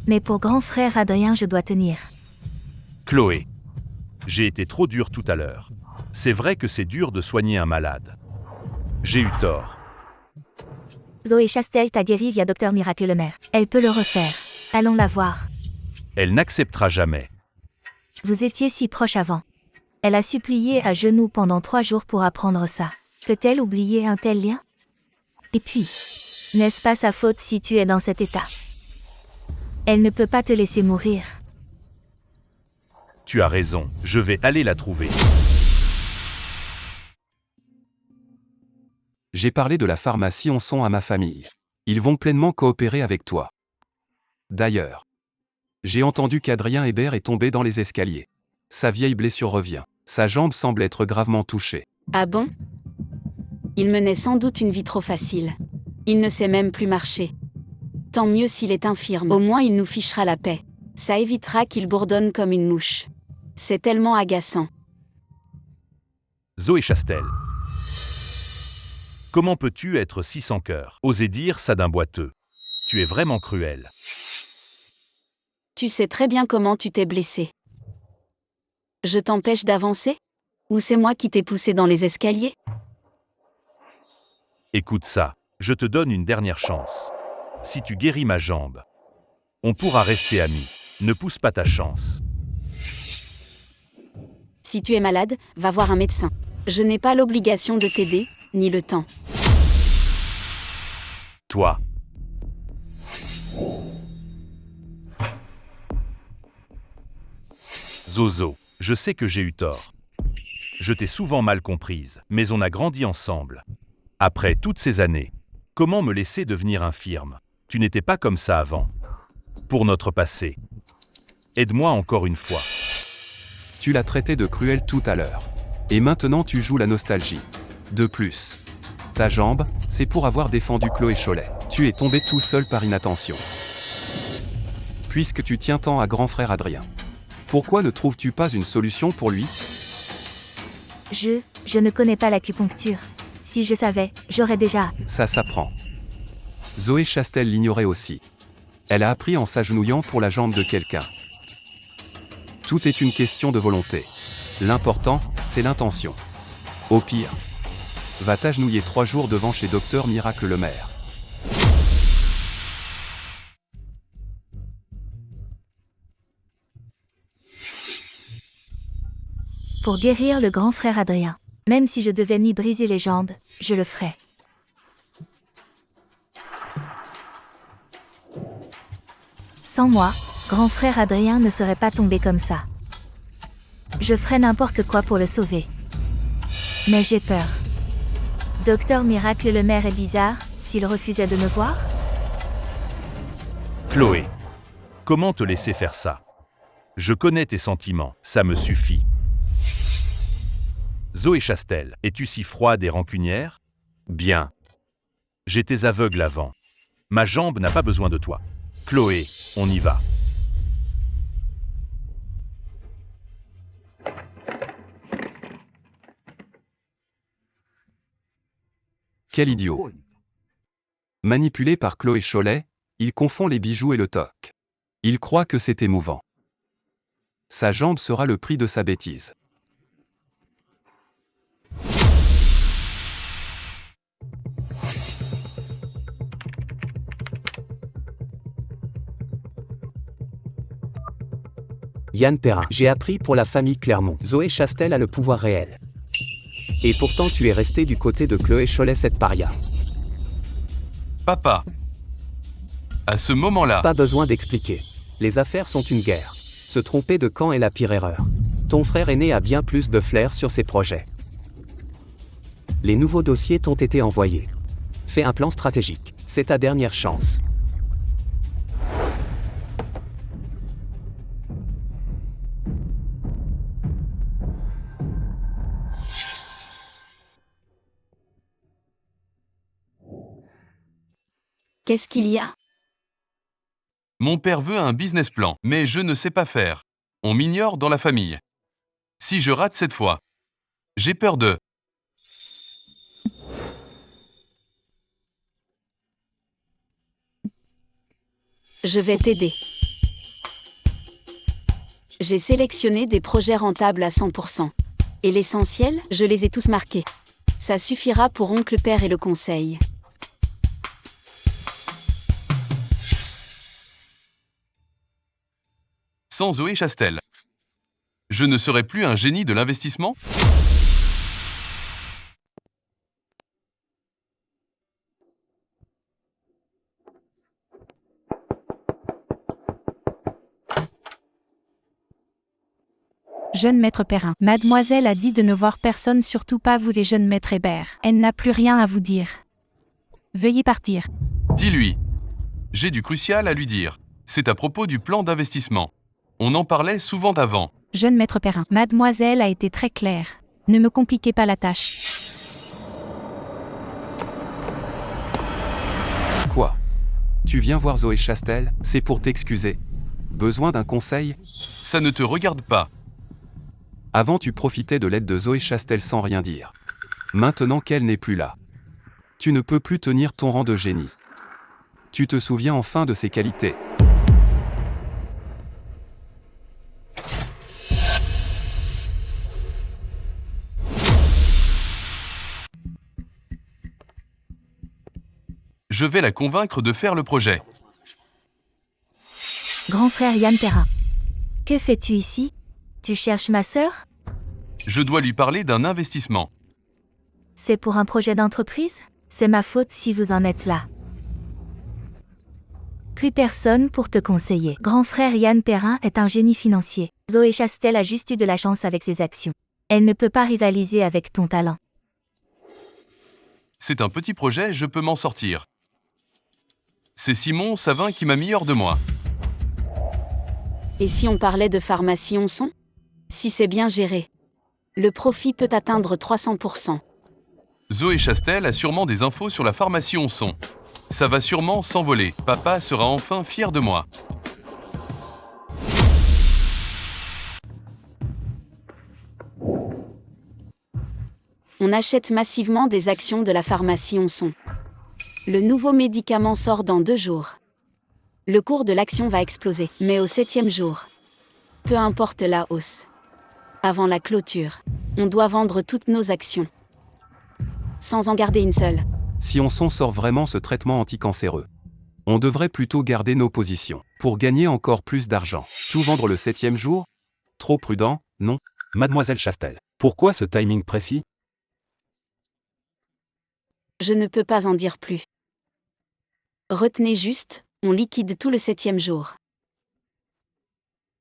Mais pour grand frère Adrien, je dois tenir. Chloé. J'ai été trop dur tout à l'heure. C'est vrai que c'est dur de soigner un malade. J'ai eu tort. Zoé Chastel t'a guéri via Dr Miracle Lemaire. Elle peut le refaire. Allons la voir. Elle n'acceptera jamais. Vous étiez si proches avant. Elle a supplié à genoux pendant 3 jours pour apprendre ça. Peut-elle oublier un tel lien? Et puis, n'est-ce pas sa faute si tu es dans cet état? Elle ne peut pas te laisser mourir. Tu as raison, je vais aller la trouver. J'ai parlé de la pharmacie Onson à ma famille. Ils vont pleinement coopérer avec toi. D'ailleurs, j'ai entendu qu'Adrien Hébert est tombé dans les escaliers. Sa vieille blessure revient. Sa jambe semble être gravement touchée. Ah bon? Il menait sans doute une vie trop facile. Il ne sait même plus marcher. Tant mieux s'il est infirme. Au moins il nous fichera la paix. Ça évitera qu'il bourdonne comme une mouche. C'est tellement agaçant. Zoé Chastel. Comment peux-tu être si sans cœur? Oser dire ça d'un boiteux. Tu es vraiment cruel. Tu sais très bien comment tu t'es blessé. Je t'empêche d'avancer? Ou c'est moi qui t'ai poussé dans les escaliers? Écoute ça, je te donne une dernière chance. Si tu guéris ma jambe, on pourra rester amis. Ne pousse pas ta chance. Si tu es malade, va voir un médecin. Je n'ai pas l'obligation de t'aider, ni le temps. Toi. Zozo, je sais que j'ai eu tort. Je t'ai souvent mal comprise, mais on a grandi ensemble. Après toutes ces années, comment me laisser devenir infirme? Tu n'étais pas comme ça avant. Pour notre passé. Aide-moi encore une fois. Tu l'as traité de cruel tout à l'heure. Et maintenant tu joues la nostalgie. De plus. Ta jambe, c'est pour avoir défendu Chloé Cholet. Tu es tombé tout seul par inattention. Puisque tu tiens tant à grand frère Adrien. Pourquoi ne trouves-tu pas une solution pour lui? Je ne connais pas l'acupuncture. Si je savais, j'aurais déjà... Ça s'apprend. Zoé Chastel l'ignorait aussi. Elle a appris en s'agenouillant pour la jambe de quelqu'un. Tout est une question de volonté. L'important, c'est l'intention. Au pire, va t'agenouiller 3 jours devant chez Docteur Miracle Lemaire. Pour guérir le grand frère Adrien. Même si je devais m'y briser les jambes, je le ferais. Sans moi, grand frère Adrien ne serait pas tombé comme ça. Je ferais n'importe quoi pour le sauver. Mais j'ai peur. Docteur Miracle Lemaire est bizarre, s'il refusait de me voir? Chloé, comment te laisser faire ça? Je connais tes sentiments, ça me suffit. Zoé Chastel, es-tu si froide et rancunière? Bien. J'étais aveugle avant. Ma jambe n'a pas besoin de toi. Chloé, on y va. Quel idiot. Manipulé par Chloé Cholet, il confond les bijoux et le toc. Il croit que c'est émouvant. Sa jambe sera le prix de sa bêtise. Yann Perrin. J'ai appris pour la famille Clermont. Zoé Chastel a le pouvoir réel. Et pourtant tu es resté du côté de Chloé Cholet, cette paria. Papa. À ce moment-là, Pas besoin d'expliquer. Les affaires sont une guerre. Se tromper de camp est la pire erreur. Ton frère aîné a bien plus de flair sur ses projets. Les nouveaux dossiers t'ont été envoyés. Fais un plan stratégique. C'est ta dernière chance. Qu'est-ce qu'il y a? mon père veut un business plan, mais je ne sais pas faire. On m'ignore dans la famille. Si je rate cette fois, j'ai peur de... Je vais t'aider. J'ai sélectionné des projets rentables à 100%. Et l'essentiel, je les ai tous marqués. Ça suffira pour Oncle Père et le conseil. Sans Zoé Chastel, je ne serai plus un génie de l'investissement? Jeune maître Perrin. Mademoiselle a dit de ne voir personne, surtout pas vous les jeunes maîtres Hébert. Elle n'a plus rien à vous dire. Veuillez partir. Dis-lui. J'ai du crucial à lui dire. C'est à propos du plan d'investissement. On en parlait souvent avant. Jeune maître Perrin. Mademoiselle a été très claire. Ne me compliquez pas la tâche. Quoi? Tu viens voir Zoé Chastel, c'est pour t'excuser? Besoin d'un conseil? Ça ne te regarde pas. Avant tu profitais de l'aide de Zoé Chastel sans rien dire. Maintenant qu'elle n'est plus là, tu ne peux plus tenir ton rang de génie. Tu te souviens enfin de ses qualités. Je vais la convaincre de faire le projet. Grand frère Yann Perrin. Que fais-tu ici? Tu cherches ma sœur? Je dois lui parler d'un investissement. C'est pour un projet d'entreprise? C'est ma faute si vous en êtes là. Plus personne pour te conseiller. Grand frère Yann Perrin est un génie financier. Zoé Chastel a juste eu de la chance avec ses actions. Elle ne peut pas rivaliser avec ton talent. C'est un petit projet, je peux m'en sortir. C'est Simon Savin qui m'a mis hors de moi. Et si on parlait de pharmacie Onson? Si c'est bien géré, le profit peut atteindre 300%. Zoé Chastel a sûrement des infos sur la pharmacie Onson. Ça va sûrement s'envoler. Papa sera enfin fier de moi. On achète massivement des actions de la pharmacie Onson. Le nouveau médicament sort dans 2 jours. Le cours de l'action va exploser, mais au 7e jour. Peu importe la hausse. Avant la clôture, on doit vendre toutes nos actions. Sans en garder une seule. Si on s'en sort vraiment ce traitement anticancéreux, on devrait plutôt garder nos positions, pour gagner encore plus d'argent. Tout vendre le 7e jour? Trop prudent, non? Mademoiselle Chastel, pourquoi ce timing précis? Je ne peux pas en dire plus. Retenez juste, on liquide tout le 7e jour.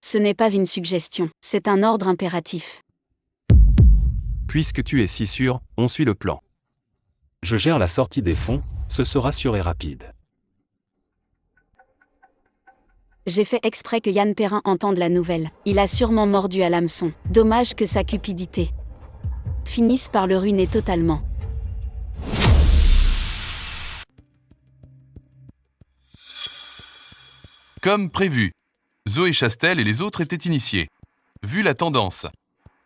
Ce n'est pas une suggestion, c'est un ordre impératif. Puisque tu es si sûr, on suit le plan. Je gère la sortie des fonds, ce sera sûr et rapide. J'ai fait exprès que Yann Perrin entende la nouvelle. Il a sûrement mordu à l'hameçon. Dommage que sa cupidité finisse par le ruiner totalement. Comme prévu, Zoé Chastel et les autres étaient initiés. Vu la tendance.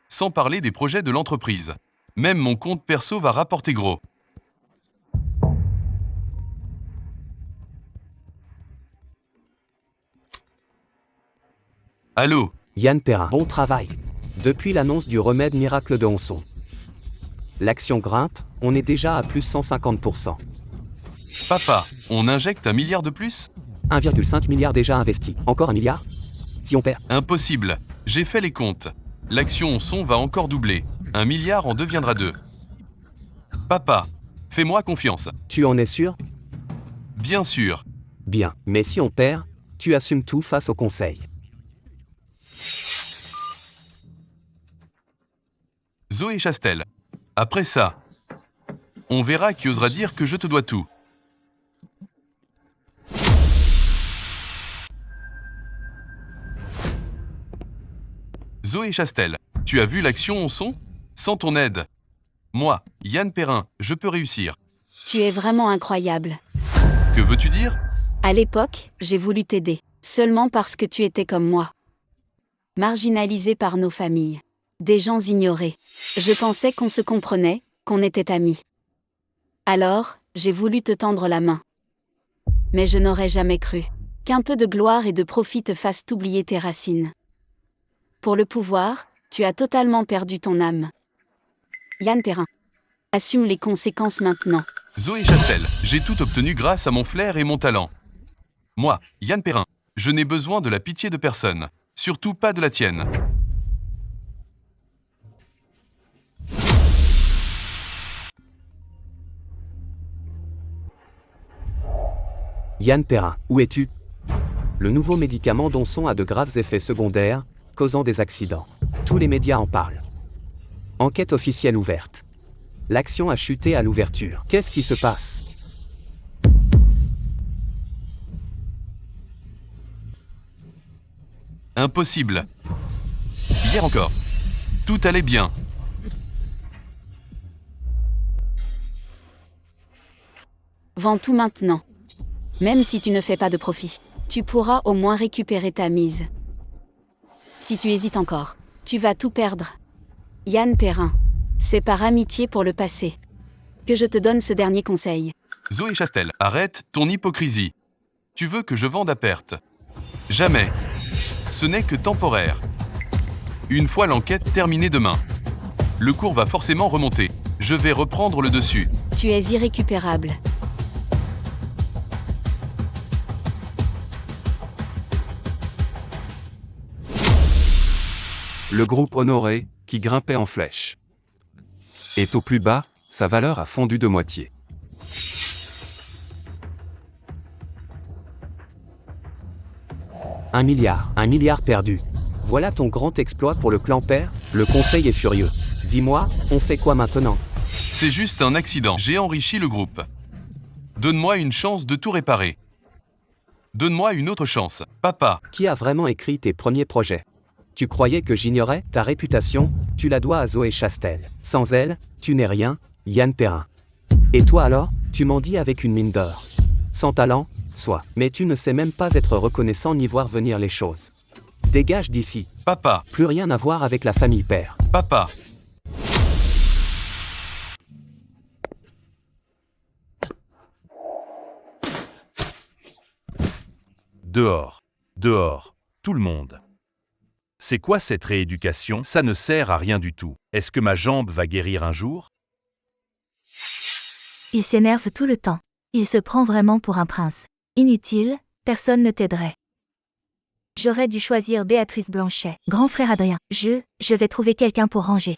Sans parler des projets de l'entreprise. Même mon compte perso va rapporter gros. Allô? Yann Perrin. Bon travail. Depuis l'annonce du remède miracle de Onson. L'action grimpe, on est déjà à plus 150%. Papa, on injecte 1 milliard de plus? 1,5 milliard déjà investi. Encore 1 milliard? Si on perd? Impossible. J'ai fait les comptes. L'action Onson va encore doubler. 1 milliard en deviendra 2. Papa, fais-moi confiance. Tu en es sûr? Bien sûr. Bien, mais si on perd, tu assumes tout face au conseil. Zoé Chastel. Après ça, on verra qui osera dire que je te dois tout. Zoé Chastel, tu as vu l'action Onson? Sans ton aide. Moi, Yann Perrin, je peux réussir. Tu es vraiment incroyable. Que veux-tu dire? À l'époque, j'ai voulu t'aider, seulement parce que tu étais comme moi. Marginalisé par nos familles. Des gens ignorés. Je pensais qu'on se comprenait, qu'on était amis. Alors, j'ai voulu te tendre la main. Mais je n'aurais jamais cru qu'un peu de gloire et de profit te fassent oublier tes racines. Pour le pouvoir, tu as totalement perdu ton âme. Yann Perrin. Assume les conséquences maintenant. Zoé Chastel, j'ai tout obtenu grâce à mon flair et mon talent. Moi, Yann Perrin, je n'ai besoin de la pitié de personne, surtout pas de la tienne. Yann Perrin, où es-tu? Le nouveau médicament d'Onson a de graves effets secondaires, causant des accidents. Tous les médias en parlent. Enquête officielle ouverte. L'action a chuté à l'ouverture. Qu'est-ce qui se passe? Impossible. Hier encore. Tout allait bien. Vends tout maintenant. Même si tu ne fais pas de profit, tu pourras au moins récupérer ta mise. Si tu hésites encore, tu vas tout perdre. Yann Perrin. C'est par amitié pour le passé que je te donne ce dernier conseil. Zoé Chastel, arrête ton hypocrisie. Tu veux que je vende à perte? Jamais. Ce n'est que temporaire. Une fois l'enquête terminée demain, le cours va forcément remonter. Je vais reprendre le dessus. Tu es irrécupérable. Le groupe Honoré, qui grimpait en flèche, est au plus bas, sa valeur a fondu de moitié. Un milliard perdu. Voilà ton grand exploit pour le clan père? Le conseil est furieux. Dis-moi, on fait quoi maintenant? C'est juste un accident. J'ai enrichi le groupe. Donne-moi une chance de tout réparer. Donne-moi une autre chance, papa. Qui a vraiment écrit tes premiers projets? Tu croyais que j'ignorais? Ta réputation, tu la dois à Zoé Chastel. Sans elle, tu n'es rien, Yann Perrin. Et toi alors, tu m'en dis avec une mine d'or. Sans talent, soit. Mais tu ne sais même pas être reconnaissant ni voir venir les choses. Dégage d'ici. Papa. Plus rien à voir avec la famille père. Papa. Dehors. Dehors. Tout le monde. C'est quoi cette rééducation? Ça ne sert à rien du tout. Est-ce que ma jambe va guérir un jour? Il s'énerve tout le temps. Il se prend vraiment pour un prince. Inutile, personne ne t'aiderait. J'aurais dû choisir Béatrice Blanchet. Grand frère Adrien, je vais trouver quelqu'un pour ranger.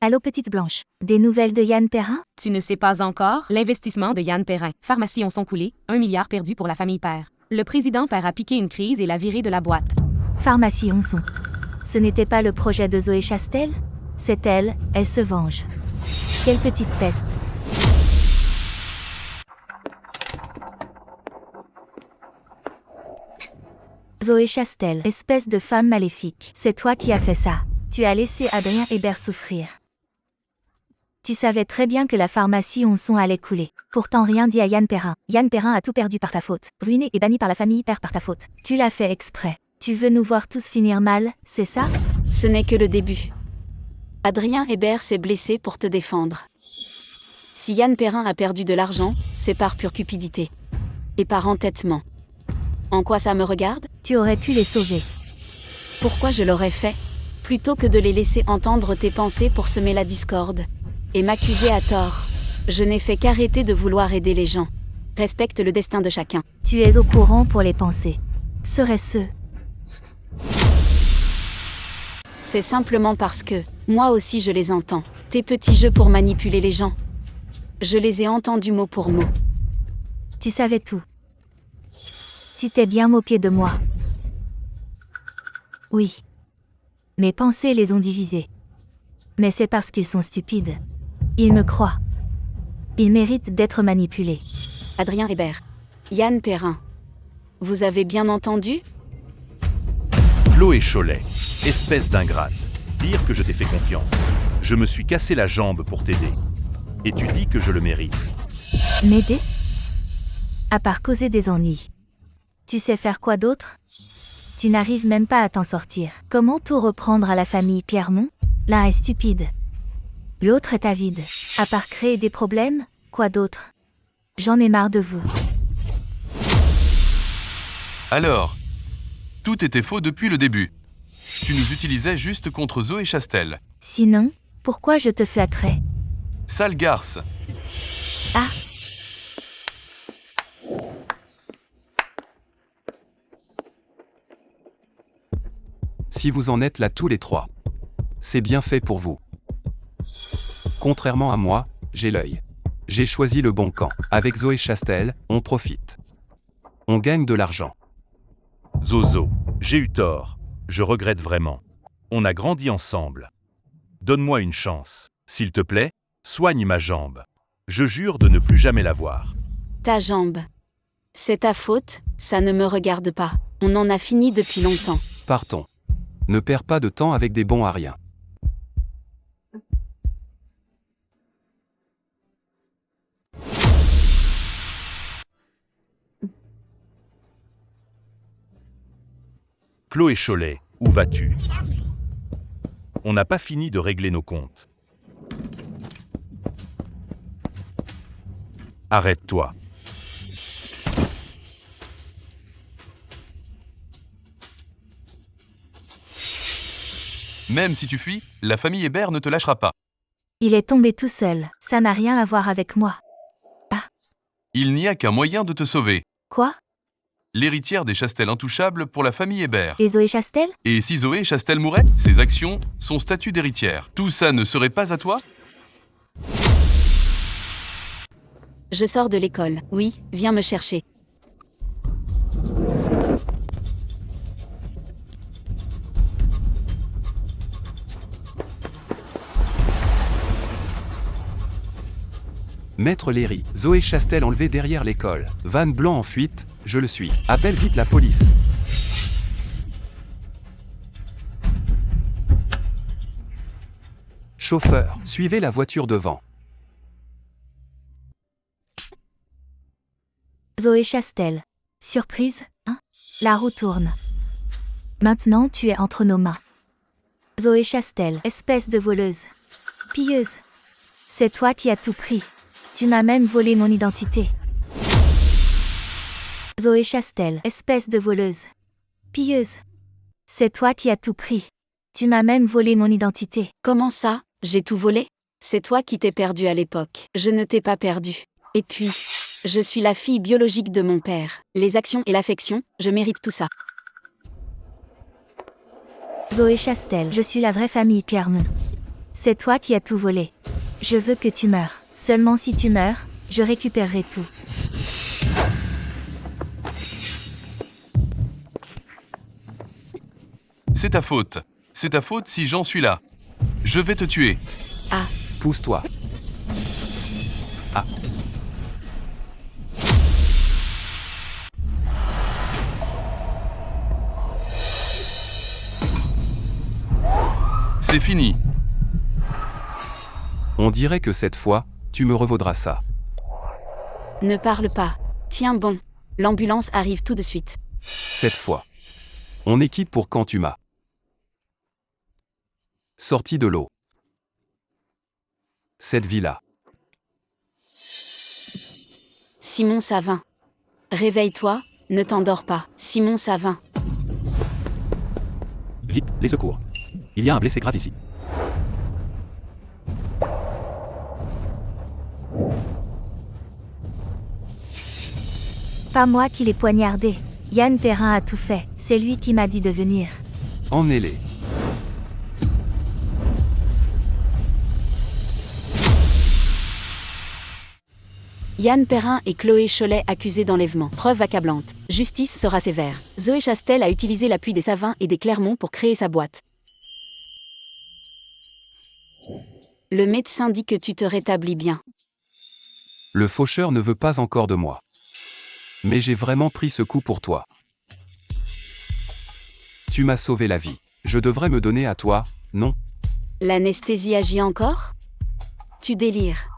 Allô petite Blanche, des nouvelles de Yann Perrin? Tu ne sais pas encore? L'investissement de Yann Perrin. Pharmacie ont son coulé, 1 milliard perdu pour la famille Père. Le président Père a piqué une crise et l'a viré de la boîte. Pharmacie Onson. Ce n'était pas le projet de Zoé Chastel? C'est elle se venge. Quelle petite peste. Zoé Chastel, espèce de femme maléfique. C'est toi qui as fait ça. Tu as laissé Adrien Hébert souffrir. Tu savais très bien que la pharmacie Onson allait couler. Pourtant rien dit à Yann Perrin. Yann Perrin a tout perdu par ta faute. Ruiné et banni par la famille Père par ta faute. Tu l'as fait exprès. Tu veux nous voir tous finir mal, c'est ça? Ce n'est que le début. Adrien Hébert s'est blessé pour te défendre. Si Yann Perrin a perdu de l'argent, c'est par pure cupidité. Et par entêtement. En quoi ça me regarde? Tu aurais pu les sauver. Pourquoi je l'aurais fait? Plutôt que de les laisser entendre tes pensées pour semer la discorde. Et m'accuser à tort. Je n'ai fait qu'arrêter de vouloir aider les gens. Respecte le destin de chacun. Tu es au courant pour les pensées. Serait-ce? C'est simplement parce que, moi aussi je les entends. Tes petits jeux pour manipuler les gens. Je les ai entendus mot pour mot. Tu savais tout. Tu t'es bien moqué de moi. Oui. Mes pensées les ont divisées. Mais c'est parce qu'ils sont stupides. Ils me croient. Ils méritent d'être manipulés. Adrien Hébert. Yann Perrin. Vous avez bien entendu? Chloé Cholet. Espèce d'ingrate. Dire que je t'ai fait confiance. Je me suis cassé la jambe pour t'aider. Et tu dis que je le mérite. M'aider? À part causer des ennuis. Tu sais faire quoi d'autre? Tu n'arrives même pas à t'en sortir. Comment tout reprendre à la famille Pierremont? L'un est stupide. L'autre est avide. À part créer des problèmes, quoi d'autre? J'en ai marre de vous. Alors, tout était faux depuis le début. Tu nous utilisais juste contre Zoé Chastel. Sinon, pourquoi je te flatterais? Sale garce. Ah! Si vous en êtes là tous les trois, c'est bien fait pour vous. Contrairement à moi, j'ai l'œil. J'ai choisi le bon camp. Avec Zoé Chastel, on profite. On gagne de l'argent. Zozo, j'ai eu tort. Je regrette vraiment. On a grandi ensemble. Donne-moi une chance. S'il te plaît, soigne ma jambe. Je jure de ne plus jamais la voir. Ta jambe. C'est ta faute, ça ne me regarde pas. On en a fini depuis longtemps. Partons. Ne perds pas de temps avec des bons à rien. Chloé Cholet, où vas-tu? On n'a pas fini de régler nos comptes. Arrête-toi. Même si tu fuis, la famille Hébert ne te lâchera pas. Il est tombé tout seul. Ça n'a rien à voir avec moi. Ah. Il n'y a qu'un moyen de te sauver. Quoi? L'héritière des Chastel intouchables pour la famille Hébert. Et Zoé Chastel? Et si Zoé Chastel mourait, ses actions, son statut d'héritière, tout ça ne serait pas à toi? Je sors de l'école. Oui, viens me chercher. Maître Léry, Zoé Chastel enlevée derrière l'école. Van blanc en fuite, je le suis. Appelle vite la police. Chauffeur, suivez la voiture devant. Zoé Chastel. Surprise, hein? La roue tourne. Maintenant tu es entre nos mains. Zoé Chastel, espèce de voleuse. Pilleuse. C'est toi qui as tout pris. Tu m'as même volé mon identité. Zoé Chastel, espèce de voleuse. Pilleuse. C'est toi qui as tout pris. Tu m'as même volé mon identité. Comment ça, j'ai tout volé? C'est toi qui t'es perdu à l'époque. Je ne t'ai pas perdu. Et puis, je suis la fille biologique de mon père. Les actions et l'affection, je mérite tout ça. Zoé Chastel, je suis la vraie famille Clermont. C'est toi qui as tout volé. Je veux que tu meurs. Seulement si tu meurs, je récupérerai tout. C'est ta faute. C'est ta faute si j'en suis là. Je vais te tuer. Ah, Pousse-toi. Ah. C'est fini. On dirait que cette fois, tu me revaudras ça. ne parle pas. Tiens bon. L'ambulance arrive tout de suite. Cette fois. On est quitte pour quand tu m'as sorti de l'eau. Cette vie-là. Simon Savin. Réveille-toi, ne t'endors pas. Simon Savin. Vite, les secours. Il y a un blessé grave ici. Pas moi qui l'ai poignardé. Yann Perrin a tout fait. C'est lui qui m'a dit de venir. Emmenez-les. Yann Perrin et Chloé Cholet accusés d'enlèvement. Preuve accablante. Justice sera sévère. Zoé Chastel a utilisé l'appui des Savin et des Clermont pour créer sa boîte. Le médecin dit que tu te rétablis bien. Le faucheur ne veut pas encore de moi. Mais j'ai vraiment pris ce coup pour toi. Tu m'as sauvé la vie. Je devrais me donner à toi, non? L'anesthésie agit encore? Tu délires.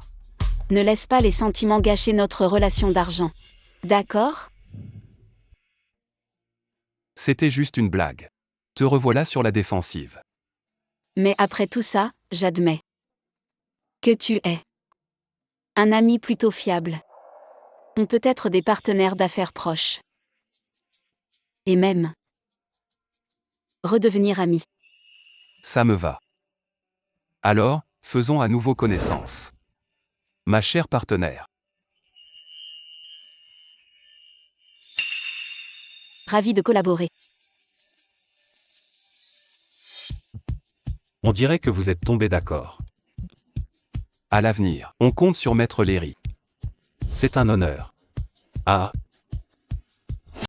Ne laisse pas les sentiments gâcher notre relation d'argent. D'accord? C'était juste une blague. Te revoilà sur la défensive. Mais après tout ça, j'admets que tu es un ami plutôt fiable. On peut être des partenaires d'affaires proches. Et même redevenir amis. Ça me va. Alors, faisons à nouveau connaissance. Ma chère partenaire. Ravi de collaborer. On dirait que vous êtes tombés d'accord. À l'avenir, on compte sur Maître Léry. C'est un honneur. Ah,